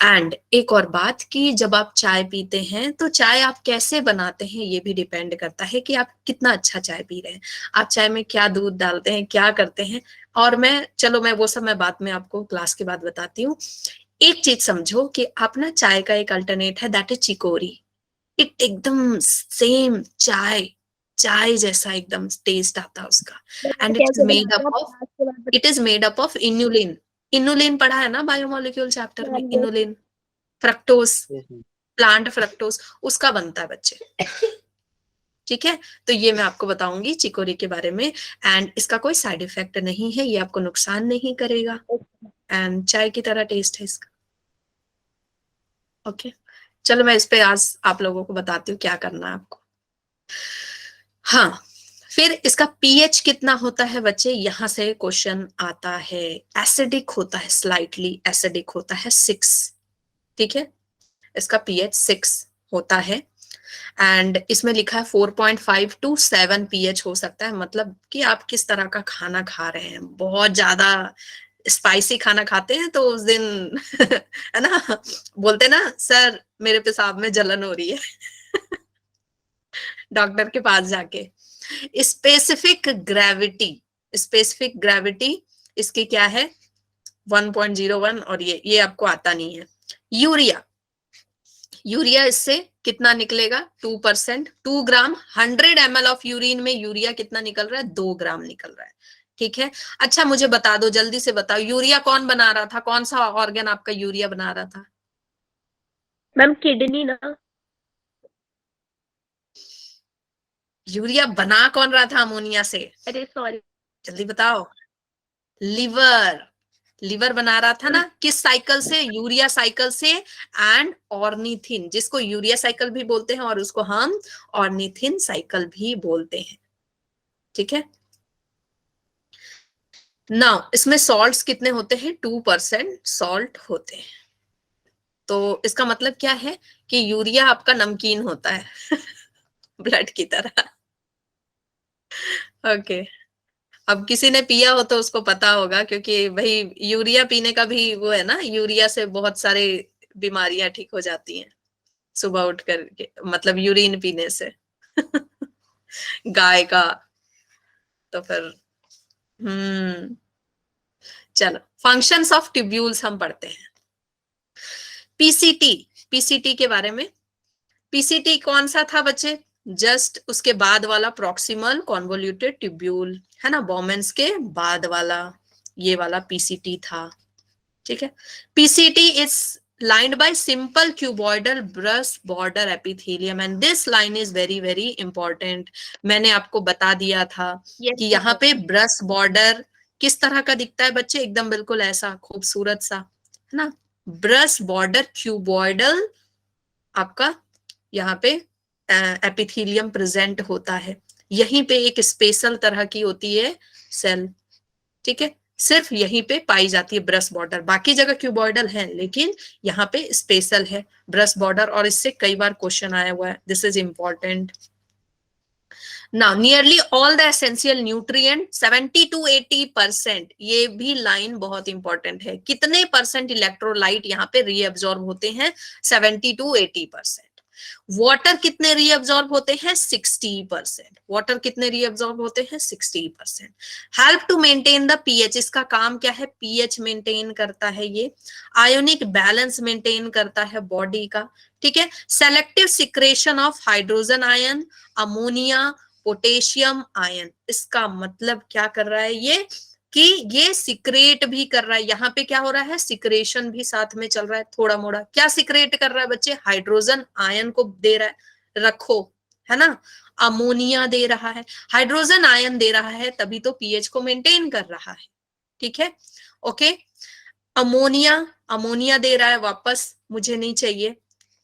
एंड एक और बात कि जब आप चाय पीते हैं तो चाय आप कैसे बनाते हैं ये भी डिपेंड करता है कि आप कितना अच्छा चाय पी रहे हैं, आप चाय में क्या दूध डालते हैं, क्या करते हैं। और मैं वो सब मैं बाद में आपको क्लास के बाद बताती हूँ। एक चीज समझो कि आप ना, चाय का एक अल्टरनेट है, दैट इज चिकोरी। इट एकदम सेम चाय चाय जैसा एकदम टेस्ट आता है उसका। एंड इट इज कैसे मेड बनाते अप हैं आप ऑफ क्लास के बाद it is made up of inulin. Inulin पढ़ा है ना बायोमोलिक्यूल चैप्टर में, बताइए। Inulin, fructose, Yes, ma'am. Plant fructose, उसका बनता है बच्चे। ठीक है, तो ये मैं आपको बताऊंगी चिकोरी के बारे में। एंड इसका कोई साइड इफेक्ट नहीं है, ये आपको नुकसान नहीं करेगा, एंड चाय की तरह टेस्ट है इसका। ओके, चलो मैं इस पे आज आप लोगों को बताती हूँ क्या करना है आपको। हाँ, फिर इसका पीएच कितना होता है बच्चे, यहां से क्वेश्चन आता है। एसिडिक होता है, स्लाइटली एसिडिक होता है, 6। ठीक है, इसका पीएच 6 होता है। एंड इसमें लिखा है 4.5 to 7 पीएच हो सकता है, मतलब कि आप किस तरह का खाना खा रहे हैं। बहुत ज्यादा स्पाइसी खाना खाते हैं तो उस दिन है ना, बोलते ना सर मेरे पेशाब में जलन हो रही है डॉक्टर के पास जाके। स्पेसिफिक ग्रेविटी इसकी क्या है, 1.01, और ये आपको आता नहीं है। यूरिया इससे कितना निकलेगा, 2%, 2 ग्राम 100 ml ऑफ यूरिन में यूरिया कितना निकल रहा है, 2 ग्राम निकल रहा है। ठीक है, अच्छा मुझे बता दो, जल्दी से बताओ, यूरिया कौन बना रहा था, कौन सा ऑर्गन आपका यूरिया बना रहा था? मैम किडनी ना। यूरिया बना कौन रहा था अमोनिया से, अरे सॉरी। जल्दी बताओ। लिवर बना रहा था ना, किस साइकिल से, यूरिया साइकिल से, एंड ऑर्निथिन, जिसको यूरिया साइकिल भी बोलते हैं और उसको हम ऑर्निथिन साइकिल भी बोलते हैं। ठीक है, नाउ इसमें सॉल्ट्स कितने होते हैं, 2% सॉल्ट होते हैं। तो इसका मतलब क्या है कि यूरिया आपका नमकीन होता है ब्लड की तरह। ओके, अब किसी ने पिया हो तो उसको पता होगा, क्योंकि भाई यूरिया पीने का भी वो है ना, यूरिया से बहुत सारे बीमारियां ठीक हो जाती हैं सुबह उठ करके, मतलब यूरिन पीने से गाय का। तो फिर चलो फंक्शंस ऑफ ट्यूब्यूल्स हम पढ़ते हैं। पीसीटी के बारे में, पीसीटी कौन सा था बच्चे, जस्ट उसके बाद वाला प्रॉक्सिमल कॉन्वोल्यूटेड ट्यूब्यूल, है ना, बोमेंस के बाद वाला ये वाला पीसीटी था। ठीक है, PCT is lined by simple cuboidal brush border epithelium and this line is very very important। मैंने आपको बता दिया था कि यहाँ पे ब्रश बॉर्डर किस तरह का दिखता है बच्चे, एकदम बिल्कुल ऐसा खूबसूरत सा, है ना, ब्रश बॉर्डर क्यूबॉइडल आपका यहाँ पे एपिथेलियम प्रेजेंट होता है। यहीं पे एक स्पेशल तरह की होती है सेल, ठीक है, सिर्फ यहीं पे पाई जाती है ब्रश बॉर्डर, बाकी जगह क्यूबॉइडल है लेकिन यहाँ पे स्पेशल है ब्रश बॉर्डर, और इससे कई बार क्वेश्चन आया हुआ है, this is important. Now nearly all the essential nutrient 70 to 80%, ये भी लाइन बहुत इंपॉर्टेंट है, कितने परसेंट इलेक्ट्रोलाइट यहाँ पे रीअब्जॉर्ब होते हैं, 70 to 80%। वाटर कितने रीअब्जॉर्ब होते हैं, 60%। वाटर कितने रीअब्जॉर्ब होते हैं, 60%। Help to maintain the pH, इसका काम क्या है, पीएच मेंटेन करता है ये, आयोनिक बैलेंस मेंटेन करता है बॉडी का। ठीक है, selective secretion of hydrogen ion, ammonia, potassium ion, इसका मतलब क्या कर रहा है ये कि ये सिक्रेट भी कर रहा है, यहाँ पे क्या हो रहा है, सिक्रेशन भी साथ में चल रहा है थोड़ा मोड़ा। क्या सिक्रेट कर रहा है बच्चे, हाइड्रोजन आयन को दे रहा है, रखो, है ना, अमोनिया दे रहा है, हाइड्रोजन आयन दे रहा है, तभी तो पीएच को मेंटेन कर रहा है। ठीक है, ओके, अमोनिया दे रहा है, वापस मुझे नहीं चाहिए,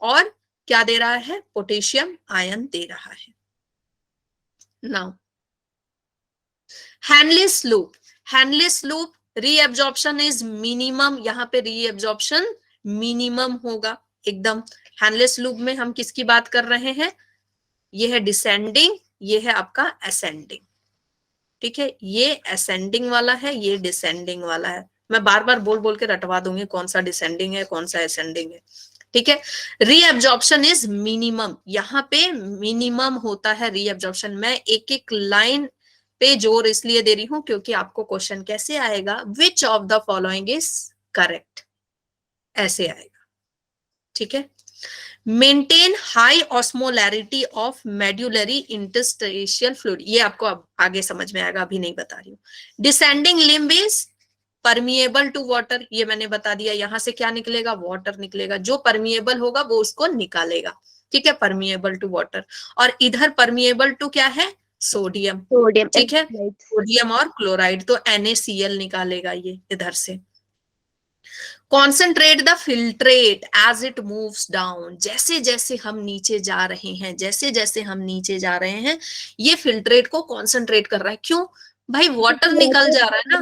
और क्या दे रहा है, पोटेशियम आयन दे रहा है। Now Henle's loop reabsorption is minimum, यहाँ पे रीएब्जॉर्प्शन मिनिमम होगा एकदम। हैनलिस लूप में हम किसकी बात कर रहे हैं, ये है डिसेंडिंग ये है आपका असेंडिंग, ठीक है, ये असेंडिंग वाला है, ये डिसेंडिंग वाला है। मैं बार बार बोल बोल के रटवा दूंगी कौन सा डिसेंडिंग है कौन सा असेंडिंग है, ठीक है। रीअब्जॉर्प्शन इज मिनिमम, यहाँ पे मिनिमम होता है रीअब्जॉर्प्शन। मैं एक एक लाइन पे जोर इसलिए दे रही हूं क्योंकि आपको क्वेश्चन कैसे आएगा, which of the following is correct, ऐसे आएगा, ठीक है। Maintain high osmolarity of medullary interstitial fluid, ये आपको अब आगे समझ में आएगा, अभी नहीं बता रही हूँ। Descending limb is permeable to water, ये मैंने बता दिया, यहां से क्या निकलेगा, वाटर निकलेगा, जो परमिएबल होगा वो उसको निकालेगा, ठीक है, परमिएबल टू वाटर। और इधर परमिएबल टू क्या है, सोडियम, सोडियम, ठीक है, इलेक्ट्रोलाइट्स। सोडियम और क्लोराइड, तो NaCl निकालेगा ये इधर से। Concentrate the filtrate as it moves down, जैसे जैसे हम नीचे जा रहे हैं, जैसे जैसे हम नीचे जा रहे हैं, ये फिल्ट्रेट को कॉन्सेंट्रेट कर रहा है। क्यों भाई, वाटर निकल जा रहा है ना,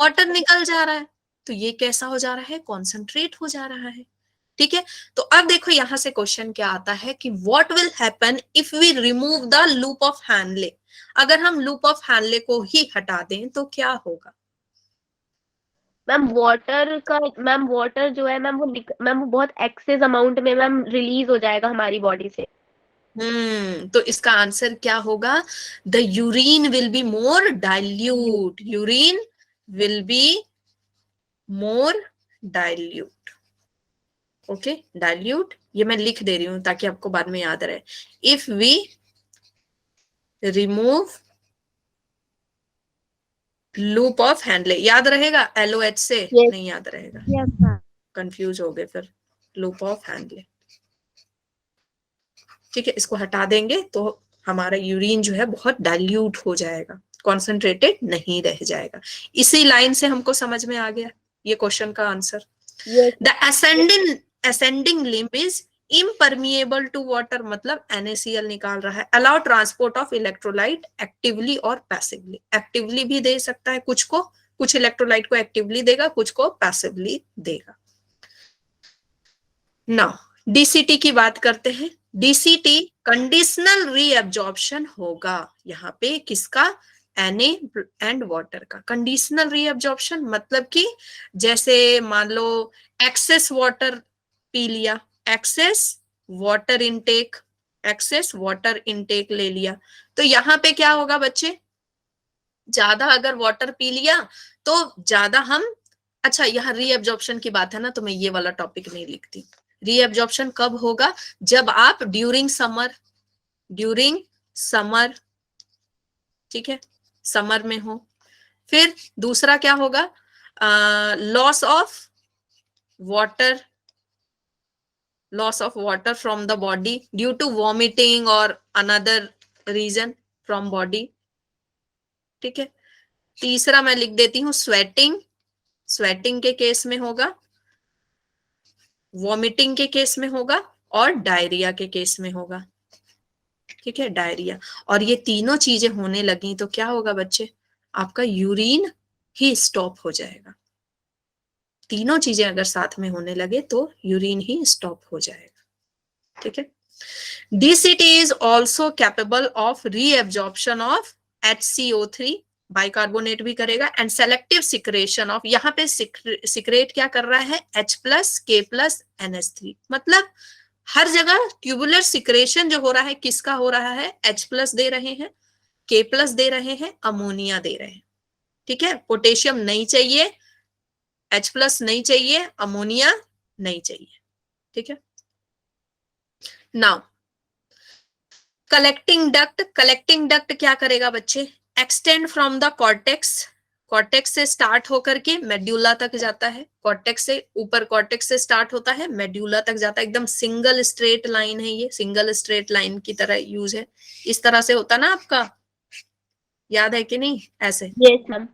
वाटर निकल जा रहा है, तो ये कैसा हो जा रहा है, कॉन्सेंट्रेट हो जा रहा है, ठीक है। तो अब देखो यहां से क्वेश्चन क्या आता है कि what will happen if we remove the loop of Henle, अगर हम लूप ऑफ हैनले को ही हटा दें तो क्या होगा। मैम वाटर जो है मैम वो बहुत एक्सेस अमाउंट में मैम रिलीज हो जाएगा हमारी बॉडी से। तो इसका आंसर क्या होगा, the urine will be more dilute, urine will be more dilute, okay, dilute, ये मैं लिख दे रही हूं ताकि आपको बाद में याद रहे। If we remove loop of Henle, याद रहेगा, LOH से Yes. नहीं याद रहेगा, यस मैम। कंफ्यूज हो गए फिर, लूप ऑफ हैंडले, ठीक है, इसको हटा देंगे तो हमारा यूरिन जो है बहुत डाइल्यूट हो जाएगा, कॉन्सेंट्रेटेड नहीं रह जाएगा। इसी लाइन से हमको समझ में आ गया ये क्वेश्चन का answer. The ascending limb is impermeable to water, मतलब NaCl निकाल रहा है। Allow transport of electrolyte actively और पैसिवली, एक्टिवली भी दे सकता है कुछ को, कुछ इलेक्ट्रोलाइट को एक्टिवली देगा, कुछ को पैसिवली देगा। नाउ DCT की बात करते हैं। DCT कंडीशनल रीअब्जॉर्प्शन होगा यहाँ पे, किसका, Na एंड वाटर का कंडीशनल रीअब्जॉर्प्शन, मतलब कि जैसे मान लो एक्सेस वाटर पी लिया, एक्सेस वाटर इनटेक ले लिया, तो यहाँ पे क्या होगा बच्चे, ज्यादा अगर वाटर पी लिया तो ज्यादा हम, अच्छा यहाँ रीअब्जॉर्प्शन की बात है ना, तो मैं ये वाला टॉपिक नहीं लिखती। रीअब्जॉर्प्शन कब होगा, जब आप ड्यूरिंग समर, ठीक है, समर में हो। फिर दूसरा क्या होगा, loss of water from the body due to vomiting और अनदर रीजन फ्रॉम बॉडी, ठीक है। तीसरा मैं लिख देती हूँ स्वेटिंग के केस में होगा, वॉमिटिंग के केस में होगा और डायरिया के केस में होगा, ठीक है, डायरिया। और ये तीनों चीजें होने लगी तो क्या होगा बच्चे, आपका यूरिन ही स्टॉप हो जाएगा। तीनों चीजें अगर साथ में होने लगे तो यूरिन ही स्टॉप हो जाएगा, ठीक है। DCT is also capable of reabsorption of HCO3, bicarbonate भी करेगा, एंड सेलेक्टिव सिक्रेशन ऑफ, यहाँ पे सिक्रेट क्या कर रहा है, H+, K+, NH3, मतलब हर जगह ट्यूबुलर सिक्रेशन जो हो रहा है किसका हो रहा है, H+ दे रहे हैं, K+ दे रहे हैं, अमोनिया दे रहे हैं, ठीक है। पोटेशियम नहीं चाहिए, H+ नहीं चाहिए, अमोनिया नहीं चाहिए, ठीक है। नाउ कलेक्टिंग डक्ट क्या करेगा बच्चे, एक्सटेंड फ्रॉम द कॉर्टेक्स से स्टार्ट होकर के मेड्यूला तक जाता है, कॉर्टेक्स से ऊपर, कॉर्टेक्स से स्टार्ट होता है, मेड्यूला तक जाता है, एकदम सिंगल स्ट्रेट लाइन है, ये सिंगल स्ट्रेट लाइन की तरह यूज है, इस तरह से होता ना, आपका याद है कि नहीं, ऐसे। Yes ma'am.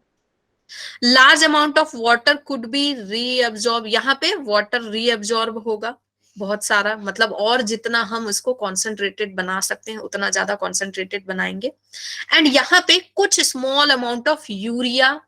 Large amount of water could be reabsorb, यहाँ पे वाटर रीअब्सॉर्ब होगा बहुत सारा, मतलब और जितना हम उसको कॉन्सेंट्रेटेड बना सकते हैं उतना ज्यादा कॉन्सेंट्रेटेड बनाएंगे। एंड यहाँ पे कुछ स्मॉल अमाउंट ऑफ यूरिया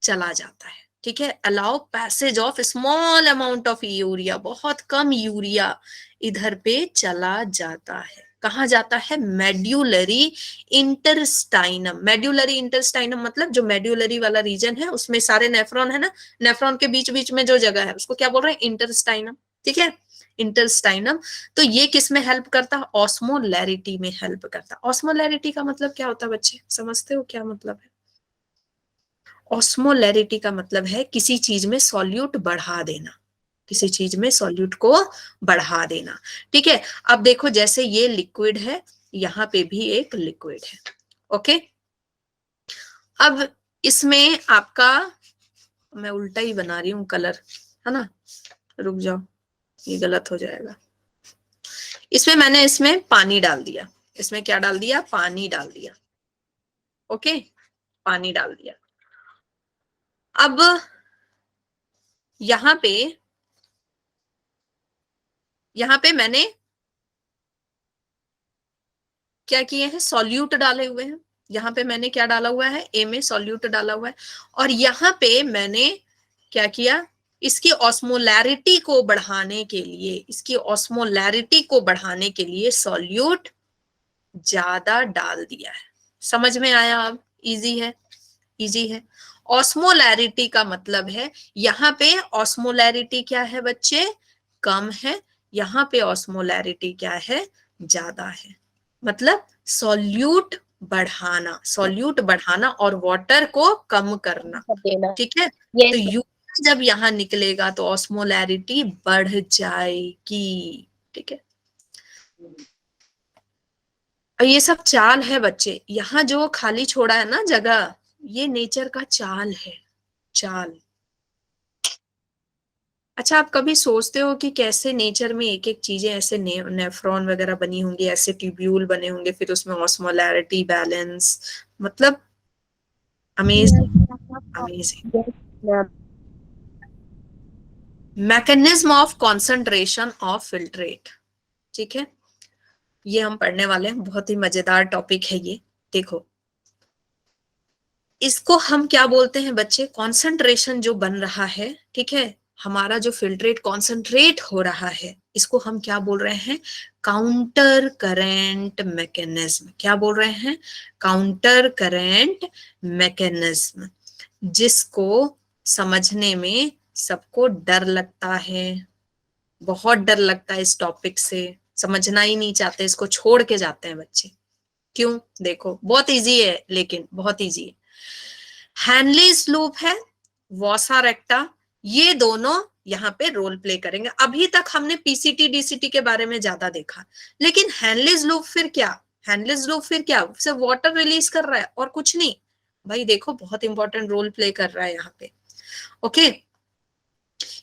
चला जाता है, ठीक है, allow passage of small amount of urea, बहुत कम यूरिया इधर पे चला जाता है, कहाँ जाता है? मेड्यूलरी इंटरस्टाइनम। मेड्यूलरी इंटरस्टाइनम मतलब जो मेड्यूलरी वाला रीजन है उसमें सारे नेफ्रॉन है ना, नेफ्रॉन के बीच बीच में जो जगह है उसको क्या बोल रहे हैं? इंटरस्टाइनम। ठीक है, इंटरस्टाइनम। तो ये किस में हेल्प करता है? ऑस्मोलैरिटी में हेल्प करता है। ऑस्मोलैरिटी का मतलब क्या होता है बच्चे, समझते हो क्या मतलब है? ऑस्मोलैरिटी का मतलब है किसी चीज में सॉल्यूट बढ़ा देना, किसी चीज में सॉल्यूट को बढ़ा देना। ठीक है, अब देखो जैसे ये लिक्विड है, यहाँ पे भी एक लिक्विड है। ओके, अब इसमें आपका, मैं उल्टा ही बना रही हूँ कलर, है ना, रुक जाओ ये गलत हो जाएगा। इसमें पानी डाल दिया, इसमें क्या डाल दिया? पानी डाल दिया। ओके, पानी डाल दिया। अब यहाँ पे मैंने क्या किए हैं? सॉल्यूट डाले हुए हैं। यहाँ पे मैंने क्या डाला हुआ है? ए में सॉल्यूट डाला हुआ है। और यहाँ पे मैंने क्या किया? इसकी ऑस्मोलैरिटी को बढ़ाने के लिए, इसकी ऑस्मोलैरिटी को बढ़ाने के लिए सॉल्यूट ज्यादा डाल दिया है। समझ में आया? अब इजी है, इजी है। ऑस्मोलैरिटी का मतलब है यहाँ पे ऑस्मोलैरिटी क्या है बच्चे? कम है। यहाँ पे ऑस्मोलैरिटी क्या है? ज्यादा है। मतलब सॉल्यूट बढ़ाना, सॉल्यूट बढ़ाना और वाटर को कम करना। देना। ठीक है, तो यस यूरिन जब यहाँ निकलेगा तो ऑस्मोलैरिटी बढ़ जाएगी। ठीक है, और ये सब चाल है बच्चे, यहाँ जो खाली छोड़ा है ना जगह, ये नेचर का चाल है, चाल। अच्छा, आप कभी सोचते हो कि कैसे नेचर में एक एक चीजें ऐसे नेफ्रॉन वगैरह बनी होंगी, ऐसे ट्यूब्यूल बने होंगे, फिर उसमें ऑस्मोलैरिटी बैलेंस, मतलब amazing, amazing. Ma'am. Mechanism of concentration of filtrate. ठीक है, ये हम पढ़ने वाले हैं, बहुत ही मजेदार टॉपिक है ये। देखो इसको हम क्या बोलते हैं बच्चे? कॉन्सेंट्रेशन जो बन रहा है, ठीक है, हमारा जो फिल्ट्रेट कॉन्सेंट्रेट हो रहा है, इसको हम क्या बोल रहे हैं? Counter current mechanism. क्या बोल रहे हैं? काउंटर करेंट मैकेनिज्म, जिसको समझने में सबको डर लगता है, बहुत डर लगता है इस टॉपिक से, समझना ही नहीं चाहते, इसको छोड़ के जाते हैं बच्चे। क्यों? देखो बहुत इजी है, लेकिन बहुत इजी है। हैनलीज लूप है, वॉसा रेक्टा, ये दोनों यहाँ पे रोल प्ले करेंगे। अभी तक हमने पीसीटी डीसीटी के बारे में ज्यादा देखा, लेकिन हैनलीज लूप फिर क्या? हैनलीज लूप फिर क्या? सिर्फ वाटर रिलीज कर रहा है और कुछ नहीं। भाई देखो बहुत इंपॉर्टेंट रोल प्ले कर रहा है यहाँ पे। ओके,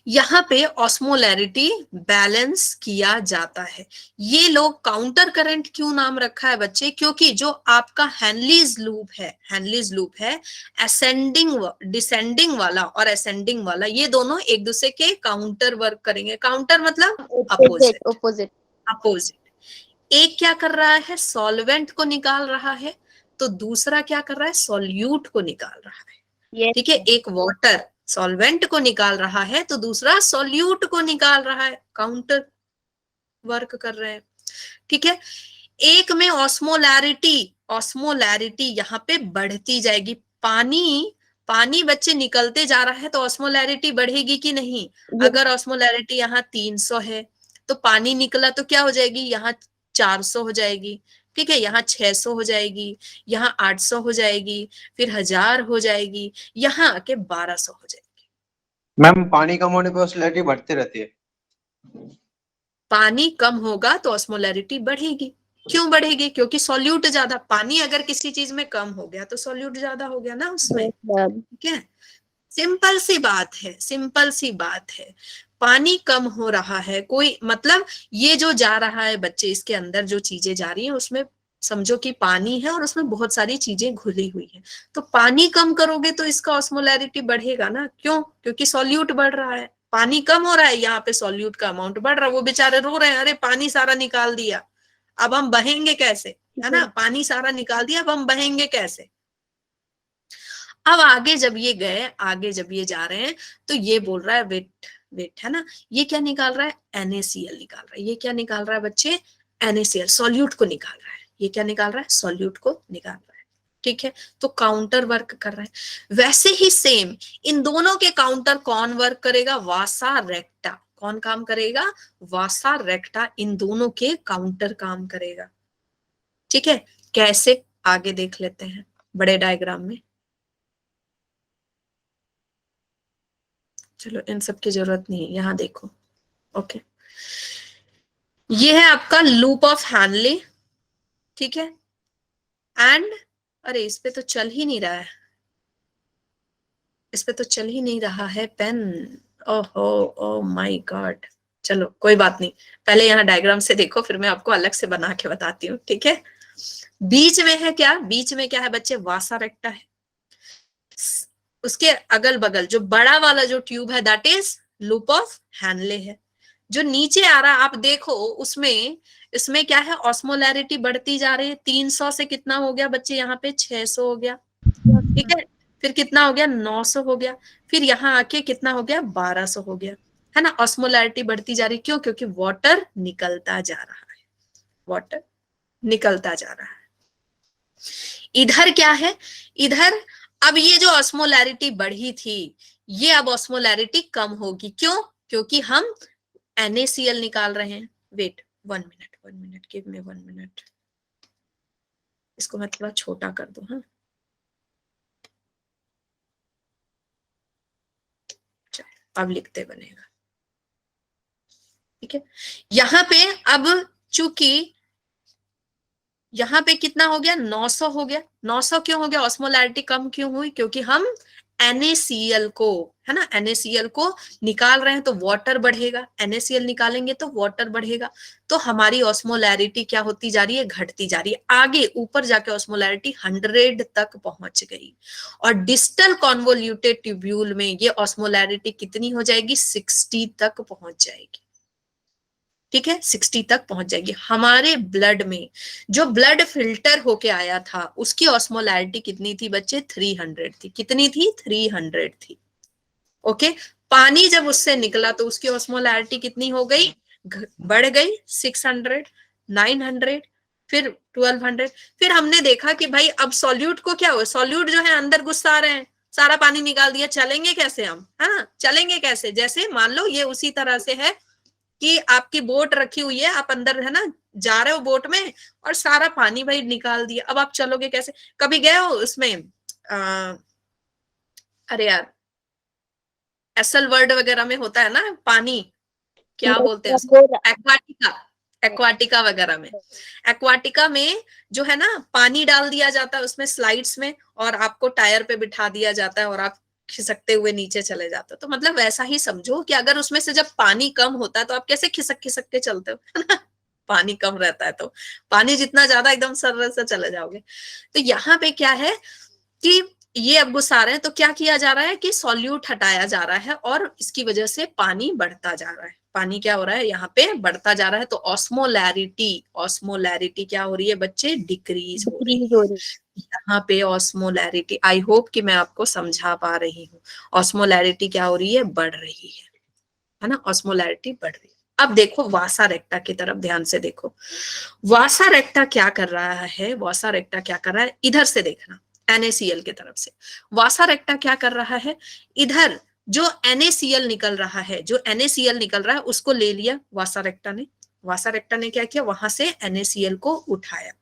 यहाँ पे ऑस्मोलैरिटी बैलेंस किया जाता है। ये लोग काउंटर करंट क्यों नाम रखा है बच्चे? क्योंकि जो आपका हैनलीज लूप है, हैनलीज लूप है, असेंडिंग डिसेंडिंग वाला और असेंडिंग वाला, ये दोनों एक दूसरे के काउंटर वर्क करेंगे। काउंटर मतलब ऑपोजिट ऑपोजिट। अपोजिट। एक क्या कर रहा है? सॉल्वेंट को निकाल रहा है, तो दूसरा क्या कर रहा है? सॉल्यूट को निकाल रहा है। यस ठीक है, एक वाटर सॉल्वेंट को निकाल रहा है तो दूसरा सॉल्यूट को निकाल रहा है, काउंटर वर्क कर रहे हैं। ठीक है, एक में ऑस्मोलैरिटी, ऑस्मोलैरिटी यहाँ पे बढ़ती जाएगी। पानी, पानी बच्चे निकलते जा रहा है तो ऑस्मोलैरिटी बढ़ेगी कि नहीं? अगर ऑस्मोलैरिटी यहाँ 300 है तो पानी निकला तो क्या हो जाएगी? यहाँ 400 हो जाएगी। ठीक है, यहाँ 600 हो जाएगी, यहाँ 800 हो जाएगी, फिर 1000 हो जाएगी, यहाँ आके 1200 हो जाएगी। मैम पानी कम होने पे ऑस्मोलैरिटी बढ़ती रहती है। पानी कम होगा तो ऑस्मोलैरिटी बढ़ेगी। क्यों बढ़ेगी? क्योंकि सॉल्यूट ज्यादा, पानी अगर किसी चीज में कम हो गया तो सॉल्यूट ज्यादा हो गया ना उसमें। मैम। ठीक है, सिंपल सी बात है, सिंपल सी बात है। पानी कम हो रहा है, कोई मतलब ये जो जा रहा है बच्चे, इसके अंदर जो चीजें जा रही है उसमें समझो कि पानी है और उसमें बहुत सारी चीजें घुली हुई है। तो पानी कम करोगे तो इसका ऑस्मोलैरिटी बढ़ेगा ना। क्यों? क्योंकि सॉल्यूट बढ़ रहा है, पानी कम हो रहा है, यहाँ पे सॉल्यूट का अमाउंट बढ़ रहा है। वो बेचारे रो रहे हैं, अरे पानी सारा निकाल दिया, अब हम बहेंगे कैसे, है ना? पानी सारा निकाल दिया, अब हम बहेंगे कैसे? अब आगे जब ये गए, आगे जब ये जा रहे हैं तो ये बोल रहा है वेट, वेट है ना, ये क्या निकाल रहा है? NaCl निकाल रहा है। ये क्या निकाल रहा है बच्चे? NaCl सॉल्यूट को निकाल रहा है, ये क्या निकाल रहा है, सॉल्यूट को निकाल रहा है, ठीक है, तो काउंटर वर्क कर रहा है। वैसे ही सेम इन दोनों के काउंटर कौन वर्क करेगा, वासा रेक्टा, कौन काम करेगा, वासा रेक्टा इन दोनों के काउंटर काम करेगा, ठीक है। कैसे, आगे देख लेते हैं बड़े डायग्राम में। चलो इन सब की जरूरत नहीं है, यहां देखो, ओके। ये है आपका लूप ऑफ हैनले, ठीक है, एंड अरे इस पे तो चल ही नहीं रहा है, इस पे तो चल ही नहीं रहा है पेन, ओहो ओ माय गॉड, चलो कोई बात नहीं, पहले यहाँ डायग्राम से देखो, फिर मैं आपको अलग से बना के बताती हूँ, ठीक है। बीच में है क्या, बीच में क्या है बच्चे, वासा रेक्टा है, उसके अगल बगल जो बड़ा वाला जो ट्यूब है that is loop of Henle है। जो नीचे आ रहा आप देखो उसमें, इसमें क्या है, ऑस्मोलैरिटी बढ़ती जा रही है, 300 से कितना हो गया बच्चे, यहाँ पे 600 हो गया, ठीक है, फिर कितना हो गया, 900 हो गया, फिर यहाँ आके कितना हो गया, 1200 हो गया, है ना। ऑस्मोलैरिटी बढ़ती जा रही, क्यों, क्योंकि वाटर निकलता जा रहा है, वाटर निकलता जा रहा है। इधर क्या है, इधर अब ये जो ऑस्मोलैरिटी बढ़ी थी, ये अब ऑस्मोलैरिटी कम होगी, क्यों, क्योंकि हम NaCl निकाल रहे हैं। Wait 1 minute, give me 1 minute, इसको मैं थोड़ा छोटा कर दूं, हाँ अब लिखते बनेगा, ठीक है। यहां पे अब चूंकि यहाँ पे कितना हो गया, 900 हो गया, 900 क्यों हो गया, ऑस्मोलैरिटी कम क्यों हुई, क्योंकि हम NaCl को, है ना, NaCl को निकाल रहे हैं तो वाटर बढ़ेगा, NaCl निकालेंगे तो वाटर बढ़ेगा, तो हमारी ऑस्मोलैरिटी क्या होती जा रही है, घटती जा रही है, आगे ऊपर जाके ऑस्मोलैरिटी 100 तक पहुंच गई, और डिस्टल कॉन्वोल्यूटेड ट्यूब्यूल में ये ऑस्मोलैरिटी कितनी हो जाएगी, 60 तक पहुंच जाएगी, ठीक है, 60 तक पहुंच जाएगी। हमारे ब्लड में जो ब्लड फिल्टर होके आया था उसकी ऑस्मोलैरिटी कितनी थी बच्चे, 300 थी, कितनी थी, 300 थी, ओके। पानी जब उससे निकला तो उसकी ऑस्मोलैरिटी कितनी हो गई, बढ़ गई, 600, 900, फिर 1200, फिर हमने देखा कि भाई अब सॉल्यूट को क्या हुआ, सॉल्यूट जो है अंदर घुसा रहे हैं, सारा पानी निकाल दिया, चलेंगे कैसे हम, है ना, चलेंगे कैसे, जैसे मान लो ये उसी तरह से है कि आपकी बोट रखी हुई है, आप अंदर है ना जा रहे हो बोट में, और सारा पानी भाई निकाल दिया, अब आप चलोगे कैसे। कभी गए हो उसमें अरे यार एसल वर्ड वगैरह में होता है ना पानी, क्या बोलते हैं उसको, एक्वाटिका, एक्वाटिका वगैरह में, एक्वाटिका में जो है ना पानी डाल दिया जाता है उसमें स्लाइड्स में, और आपको टायर पे बिठा दिया जाता है और आप खिसकते हुए नीचे चले जाते हो, तो मतलब वैसा ही समझो कि अगर उसमें से जब पानी कम होता है तो आप कैसे खिसक खिसक के चलते हो, है ना, पानी कम रहता है तो, पानी जितना ज्यादा एकदम सरल से चले जाओगे। तो यहाँ पे क्या है कि ये अब घुसा रहे हैं, तो क्या किया जा रहा है कि सॉल्यूट हटाया जा रहा है, और इसकी वजह से पानी बढ़ता जा रहा है, पानी क्या हो रहा है, यहाँ पे बढ़ता जा रहा है, तो ऑस्मोलैरिटी, ऑस्मोलैरिटी क्या हो रही है बच्चे, डिक्रीज हो रही है। यहाँ पे ऑस्मोलैरिटी, आई होप कि मैं आपको समझा पा रही हूँ, ऑस्मोलैरिटी क्या हो रही है, बढ़ रही है ना, ऑस्मोलैरिटी बढ़ रही है। अब देखो वासा रेक्टा की तरफ ध्यान से देखो, वासा रेक्टा क्या कर रहा है, वासा रेक्टा क्या कर रहा है, इधर से देखना, NaCl की तरफ से वासा रेक्टा क्या कर रहा है, इधर जो NaCl निकल रहा है, जो NaCl निकल रहा है उसको ले लिया वासा रेक्टा ने, वासा रेक्टा ने क्या किया, वहां से NaCl को उठाया,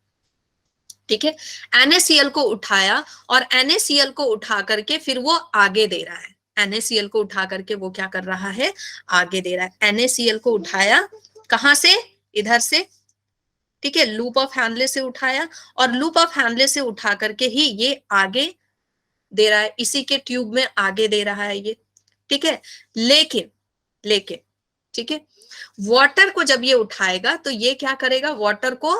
ठीक है, NaCl को उठाया, और NaCl को उठा करके फिर वो आगे दे रहा है, NaCl को उठा करके वो क्या कर रहा है, आगे दे रहा है, NaCl को उठाया कहां से, इधर से, ठीक है, लूप ऑफ हैनले से उठाया, और लूप ऑफ हैनले से उठा करके ही ये आगे दे रहा है, इसी के ट्यूब में आगे दे रहा है ये, ठीक है, लेकिन लेकिन ठीक है, वाटर को जब ये उठाएगा तो ये क्या करेगा, वाटर को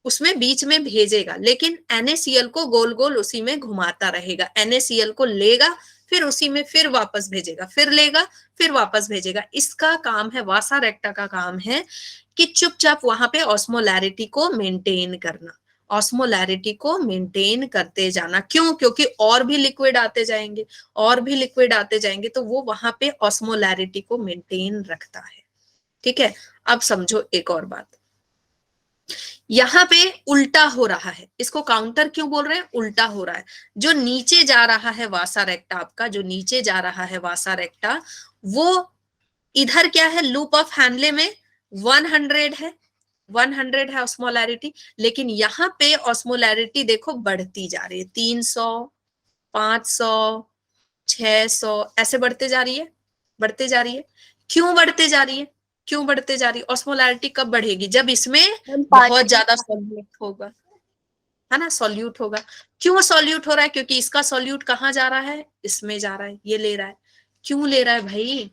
उसमें बीच में भेजेगा, लेकिन NaCl को गोल गोल उसी में घुमाता रहेगा, NaCl को लेगा फिर उसी में फिर वापस भेजेगा, फिर लेगा फिर वापस भेजेगा। इसका काम है, वासा रेक्टा का काम है कि चुपचाप वहां पे ऑस्मोलैरिटी को मेंटेन करना, ऑस्मोलैरिटी को मेंटेन करते जाना। क्यों? क्योंकि और भी लिक्विड आते जाएंगे, और भी लिक्विड आते जाएंगे, तो वो वहां पे ऑस्मोलैरिटी को मेंटेन रखता है। ठीक है, अब समझो एक और बात, यहाँ पे उल्टा हो रहा है, इसको काउंटर क्यों बोल रहे हैं, उल्टा हो रहा है। जो नीचे जा रहा है वासा रेक्टा आपका, जो नीचे जा रहा है वासा रेक्टा, वो इधर क्या है, लूप ऑफ हैंडले में 100 है, 100 है ऑस्मोलैरिटी, लेकिन यहाँ पे ऑस्मोलैरिटी देखो बढ़ती जा रही है, 300, 500, 600 ऐसे बढ़ते जा रही है, बढ़ते जा रही है। क्यों बढ़ते जा रही है, क्यों बढ़ते जा रही है? ऑस्मोलैरिटी कब बढ़ेगी, जब इसमें मैम बहुत ज्यादा सॉल्यूट होगा, है ना, सॉल्यूट होगा। क्यों सॉल्यूट हो रहा है, क्योंकि इसका सॉल्यूट कहाँ जा रहा है, इसमें जा रहा है, ये ले रहा है। क्यों ले रहा है भाई,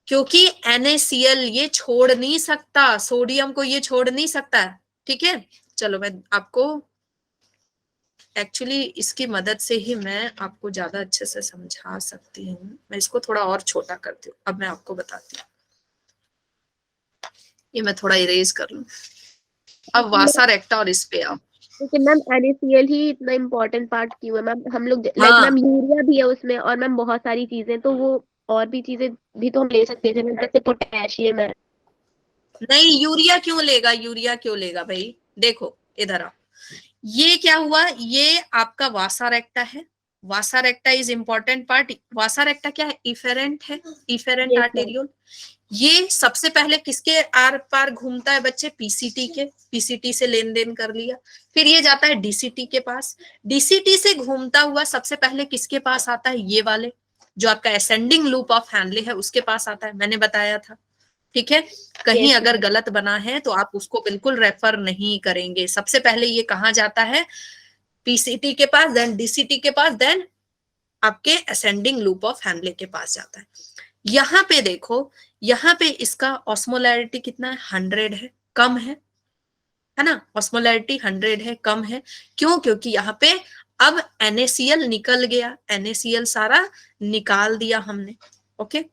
क्योंकि NaCl ये छोड़ नहीं सकता, सोडियम को ये छोड़ नहीं सकता, ठीक है। चलो मैं आपको एक्चुअली इसकी मदद से ही मैं आपको ज्यादा अच्छे से समझा सकती हूँ। मैं इसको थोड़ा और छोटा करती हूँ, अब मैं आपको बताती हूँ। ये मैं थोड़ा इरेज कर लूं, अब वासा रेक्टा और इस पे आओ। लेकिन मैम NaCl ही इतना इम्पोर्टेंट पार्ट क्यों है मैम, हम लोग लाइक हाँ मैम यूरिया भी है उसमें, और मैम बहुत सारी चीजें, तो वो और भी चीजें भी तो हम ले सकते थे, जैसे पोटेशियम है। नहीं, यूरिया क्यों लेगा, यूरिया क्यों लेगा भाई, देखो इधर आओ। ये क्या हुआ, ये आपका वासा रेक्टा है, vasa recta is important part. Vasa recta क्या है, इफेरेंट है, इफेरेंट Yes, आर्टेरियोल। ये सबसे पहले किसके आर पार घूमता है बच्चे, पीसीटी के, पीसीटी से लेन देन कर लिया, फिर ये जाता है डीसीटी के पास, डीसीटी से घूमता हुआ सबसे पहले किसके पास आता है, ये वाले जो आपका असेंडिंग लूप ऑफ हैंडले है उसके पास आता है, मैंने बताया था, ठीक है। कहीं Yes, अगर ma'am. गलत बना है तो आप उसको बिल्कुल रेफर नहीं करेंगे। सबसे पहले ये कहाँ जाता है, पीसीटी के पास, देन डीसीटी के पास, देन आपके असेंडिंग लूप ऑफ हैंडले के पास जाता है। यहाँ पे देखो, यहाँ पे इसका ऑस्मोलैरिटी कितना है, 100 है, कम है ना, ऑस्मोलैरिटी 100 है, कम है। क्यों, क्योंकि यहाँ पे अब NaCl निकल गया, NaCl सारा निकाल दिया हमने, ओके,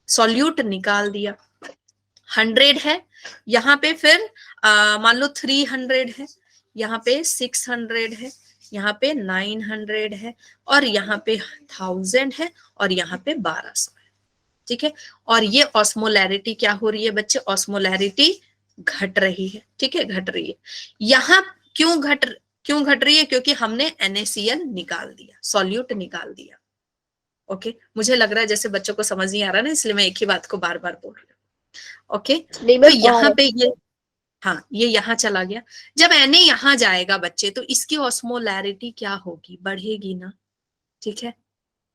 सॉल्यूट निकाल दिया। 100 है, यहाँ पे फिर मान लो 300 है, यहाँ पे 600 है, यहाँ पे 900 है, और यहाँ पे 1000 है, और यहाँ पे 1200 है, ठीक है। और ये ऑस्मोलैरिटी क्या हो रही है बच्चे, ऑस्मोलैरिटी घट रही है, ठीक है, घट रही है। यहाँ क्यों घट रही है, क्योंकि हमने NaCl निकाल दिया, सॉल्यूट निकाल दिया, ओके। मुझे लग रहा है जैसे बच्चों को समझ नहीं आ रहा ना, इसलिए मैं एक ही बात को बार बार बोल रही हूँ, ओके। नहीं तो मैम, यहाँ और पे ये, हाँ ये यहाँ चला गया। जब Na यहाँ जाएगा बच्चे, तो इसकी ऑस्मोलैरिटी क्या होगी, बढ़ेगी ना, ठीक है।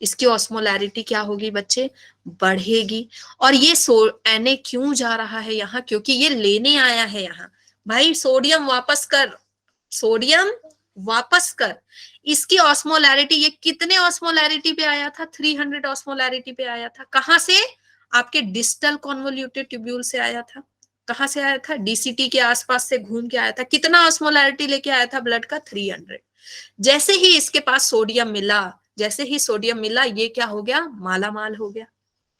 इसकी ऑस्मोलैरिटी क्या होगी बच्चे, बढ़ेगी। और ये Na क्यों जा रहा है यहाँ, क्योंकि ये लेने आया है यहाँ, भाई सोडियम वापस कर, सोडियम वापस कर। इसकी ऑस्मोलैरिटी, ये कितने ऑस्मोलैरिटी पे आया था, 300 ऑस्मोलैरिटी पे आया था। कहां से, आपके डिस्टल कॉन्वोल्यूटेड ट्यूब्यूल से आया था। कहां से आया था, डीसीटी के आसपास से घूम के आया था। कितना ऑस्मोलैरिटी लेके आया था ब्लड का, 300। जैसे ही इसके पास सोडियम मिला, जैसे ही सोडियम मिला, ये क्या हो गया, माला माल हो गया,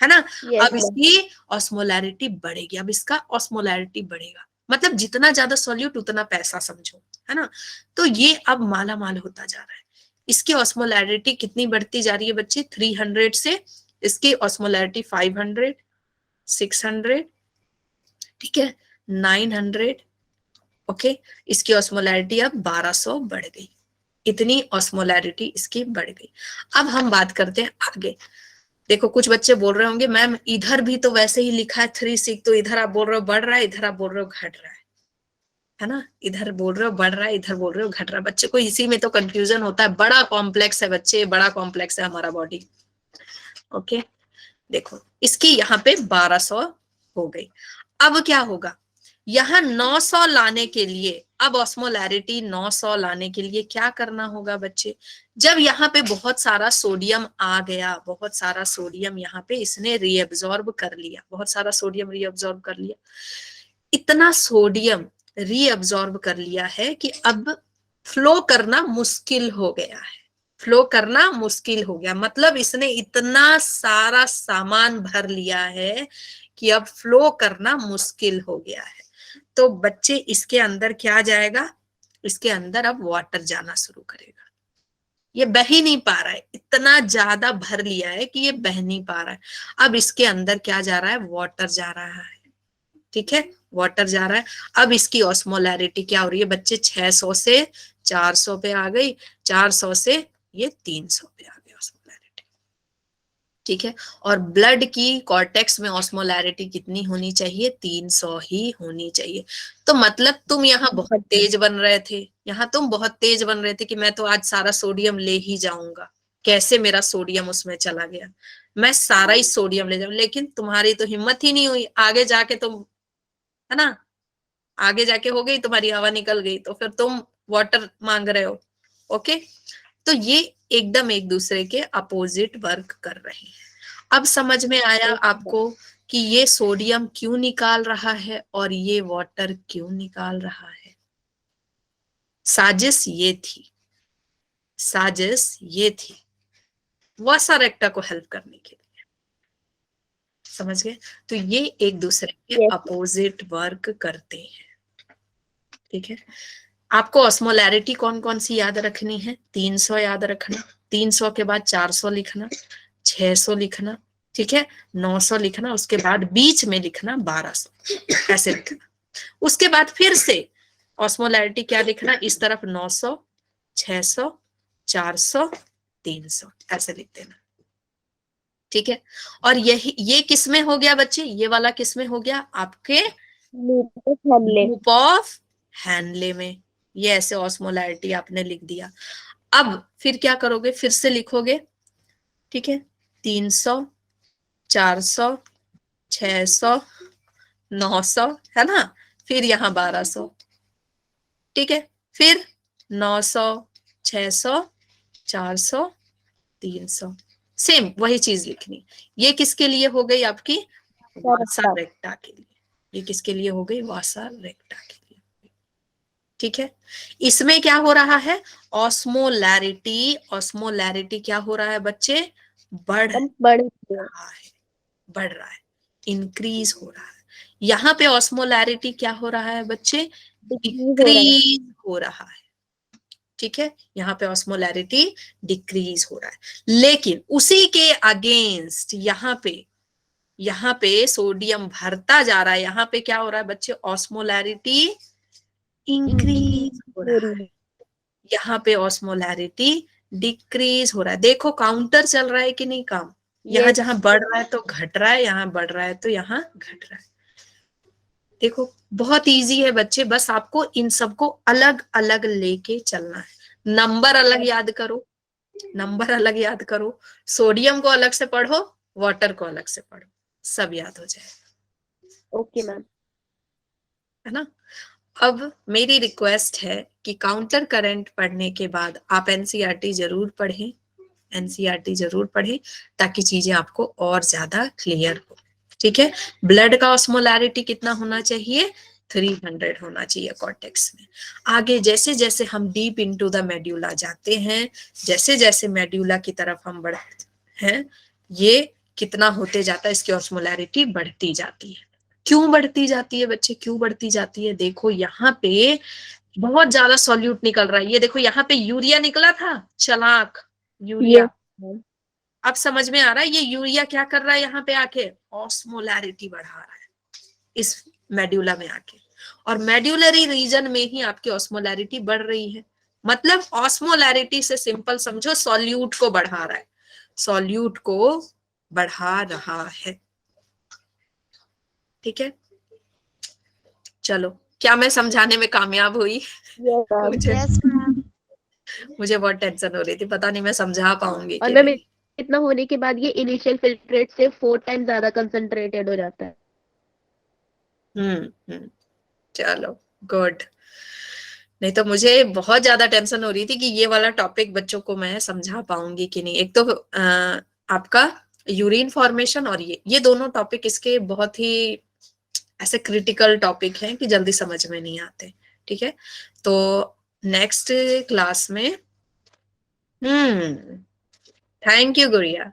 है ना। यस अब इसकी ऑस्मोलैरिटी बढ़ेगी, अब इसका ऑस्मोलैरिटी बढ़ेगा, मतलब जितना ज्यादा सॉल्यूट उतना पैसा समझो, है ना। तो ये अब माला माल होता जा रहा है। इसकी ऑस्मोलैरिटी कितनी बढ़ती जा रही है बच्चे, 300 से इसकी ऑस्मोलैरिटी 500, 600, ठीक है, 900, ओके। इसकी ऑस्मोलैरिटी अब 1200 बढ़ गई, इतनी ऑस्मोलैरिटी इसकी बढ़ गई। अब हम बात करते हैं आगे। देखो कुछ बच्चे बोल रहे होंगे मैम इधर भी तो वैसे ही लिखा है 3 6, तो इधर आप बोल रहे हो बढ़ रहा है, इधर आप बोल रहे हो घट रहा है ना। इधर बोल रहे हो बढ़ रहा है, इधर बोल रहे हो घट रहा है। बच्चे को इसी में तो कंफ्यूजन होता है। बड़ा कॉम्प्लेक्स है बच्चे, बड़ा कॉम्प्लेक्स है हमारा बॉडी, ओके। देखो इसकी यहाँ पे 1200 हो गई। अब क्या होगा, यहाँ 900 लाने के लिए, अब ऑस्मोलैरिटी 900 लाने के लिए क्या करना होगा बच्चे, जब यहाँ पे बहुत सारा सोडियम आ गया, बहुत सारा सोडियम यहाँ पे इसने रीअब्सॉर्ब कर लिया, बहुत सारा सोडियम रीअब्सॉर्ब कर लिया। इतना सोडियम रीअब्सॉर्ब कर लिया है कि अब फ्लो करना मुश्किल हो गया है, फ्लो करना मुश्किल हो गया, मतलब इसने इतना सारा सामान भर लिया है कि अब फ्लो करना मुश्किल हो गया है। तो बच्चे इसके अंदर क्या जाएगा, इसके अंदर अब वाटर जाना शुरू करेगा। ये बह ही नहीं पा रहा है, इतना ज्यादा भर लिया है कि ये बह नहीं पा रहा है। अब इसके अंदर क्या जा रहा है, वाटर जा रहा है, ठीक है, वाटर जा रहा है। अब इसकी ऑस्मोलैरिटी क्या हो रही है बच्चे, 600 से 400 पे आ गई, 400 से ये 300 पे आ गई ऑस्मोलैरिटी। ठीक है, और ब्लड की कॉर्टेक्स में ऑस्मोलैरिटी कितनी होनी चाहिए, 300 ही होनी चाहिए। तो मतलब तुम यहाँ बहुत तेज बन रहे थे, यहाँ तुम बहुत तेज बन रहे थे कि मैं तो आज सारा सोडियम ले ही जाऊंगा, कैसे मेरा सोडियम उसमें चला गया, मैं सारा ही सोडियम ले जाऊं, लेकिन तुम्हारी तो हिम्मत ही नहीं हुई, आगे जाके तुम, है ना, आगे जाके हो गई तुम्हारी हवा निकल गई, तो फिर तुम वाटर मांग रहे हो। ओके, तो ये एकदम एक दूसरे के अपोजिट वर्क कर रहे हैं। अब समझ में आया आपको कि ये सोडियम क्यों निकाल रहा है और ये वाटर क्यों निकाल रहा है। साजिश ये थी, साजिश ये थी वासा रेक्टा को हेल्प करने के लिए, समझ गए। तो ये एक दूसरे के अपोजिट वर्क करते हैं। ठीक है, आपको ऑस्मोलैरिटी कौन कौन सी याद रखनी है, 300 याद रखना, 300 के बाद 400 लिखना, 600 लिखना, ठीक है, 900 लिखना, उसके बाद बीच में लिखना 1200, ऐसे लिखना। उसके बाद फिर से ऑस्मोलैरिटी क्या लिखना, इस तरफ 900, 600, 400, 300 ऐसे लिख देना। ठीक है, और यही ये किस में हो गया बच्चे, ये वाला किस में हो गया, आपके लूप ऑफ हैनले में। ये ऐसे ऑस्मोलैरिटी आपने लिख दिया। अब फिर क्या करोगे, फिर से लिखोगे, ठीक है, 300, 400, 600, 900, है ना, फिर यहाँ 1200, ठीक है, फिर 900, 600, 400, 300, सेम वही चीज लिखनी। ये किसके लिए हो गई, आपकी वासा रेक्टा के लिए। ये किसके लिए हो गई, वासा रेक्टा के लिए। ठीक है, इसमें क्या हो रहा है, ऑस्मोलैरिटी, ऑस्मोलैरिटी क्या हो रहा है बच्चे, बढ़ रहा है, बढ़ रहा है, इंक्रीज हो रहा है। यहाँ पे ऑस्मोलैरिटी क्या हो रहा है बच्चे, डिक्रीज हो रहा है। ठीक है, यहाँ पे ऑस्मोलैरिटी डिक्रीज हो रहा है, लेकिन उसी के अगेंस्ट यहाँ पे सोडियम भरता जा रहा है, यहाँ पे क्या हो रहा है बच्चे, ऑस्मोलैरिटी इंक्रीज हो रहा है, यहाँ पे ऑस्मोलैरिटी डिक्रीज हो रहा है। देखो काउंटर चल रहा है कि नहीं काम, यहाँ जहां बढ़ रहा है तो घट रहा है, यहाँ बढ़ रहा है तो यहाँ घट रहा है। देखो बहुत इजी है बच्चे, बस आपको इन सबको अलग अलग लेके चलना है। नंबर अलग याद करो, नंबर अलग याद करो, सोडियम को अलग से पढ़ो, वाटर को अलग से पढ़ो, सब याद हो जाएगा। ओके मैम, है ना। अब मेरी रिक्वेस्ट है कि काउंटर करंट पढ़ने के बाद आप एनसीईआरटी जरूर पढ़ें, एनसीईआरटी जरूर पढ़ें, ताकि चीजें आपको और ज्यादा क्लियर हो। ठीक है, ब्लड का ऑस्मोलैरिटी कितना होना चाहिए, 300 होना चाहिए कॉर्टेक्स में। आगे जैसे जैसे हम डीप इनटू द मेड्यूला जाते हैं, जैसे जैसे मेड्यूला की तरफ हम बढ़ते हैं, ये कितना होते जाता है, इसकी ऑस्मोलैरिटी बढ़ती जाती है। क्यों बढ़ती जाती है बच्चे, क्यों बढ़ती जाती है, देखो यहाँ पे बहुत ज्यादा सॉल्यूट निकल रहा है। ये देखो यहाँ पे यूरिया निकला था, चलाक यूरिया, अब समझ में आ रहा है ये यूरिया क्या कर रहा है, यहाँ पे आके ऑस्मोलैरिटी बढ़ा रहा है इस मेड्यूला में आके, और मेड्यूलरी रीजन में ही आपकी ऑस्मोलैरिटी बढ़ रही है। मतलब ऑस्मोलैरिटी से सिंपल समझो सॉल्यूट को बढ़ा रहा है, सॉल्यूट को बढ़ा रहा है। ठीक है, चलो क्या मैं समझाने में कामयाब हुई? मुझे बहुत टेंशन हो रही थी, पता नहीं मैं समझा पाऊंगी और कि मैम नहीं। इतना होने के बाद ये इनिशियल फिल्ट्रेट से 4 टाइम ज्यादा कंसंट्रेटेड हो जाता है। चलो गुड, नहीं तो मुझे बहुत ज्यादा टेंशन हो रही थी कि ये वाला टॉपिक बच्चों को मैं समझा पाऊंगी कि नहीं। एक तो आपका यूरिन फॉर्मेशन और ये दोनों टॉपिक इसके बहुत ही ऐसे क्रिटिकल टॉपिक हैं कि जल्दी समझ में नहीं आते। ठीक है, तो नेक्स्ट क्लास में थैंक यू गुड़िया।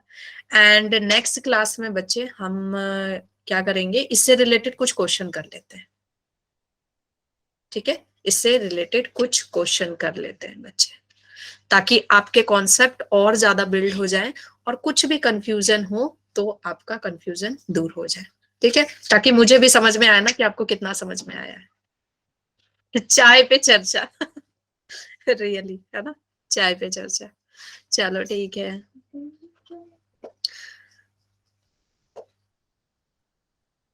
एंड नेक्स्ट क्लास में बच्चे हम क्या करेंगे, इससे रिलेटेड कुछ क्वेश्चन कर लेते हैं। ठीक है, इससे रिलेटेड कुछ क्वेश्चन कर लेते हैं बच्चे, ताकि आपके कॉन्सेप्ट और ज्यादा बिल्ड हो जाए और कुछ भी कंफ्यूजन हो तो आपका कंफ्यूजन दूर हो जाए। ठीक है, ताकि मुझे भी समझ में आए ना कि आपको कितना समझ में आया है। चाय पे चर्चा रियली, है ना, चाय पे चर्चा। चलो ठीक है।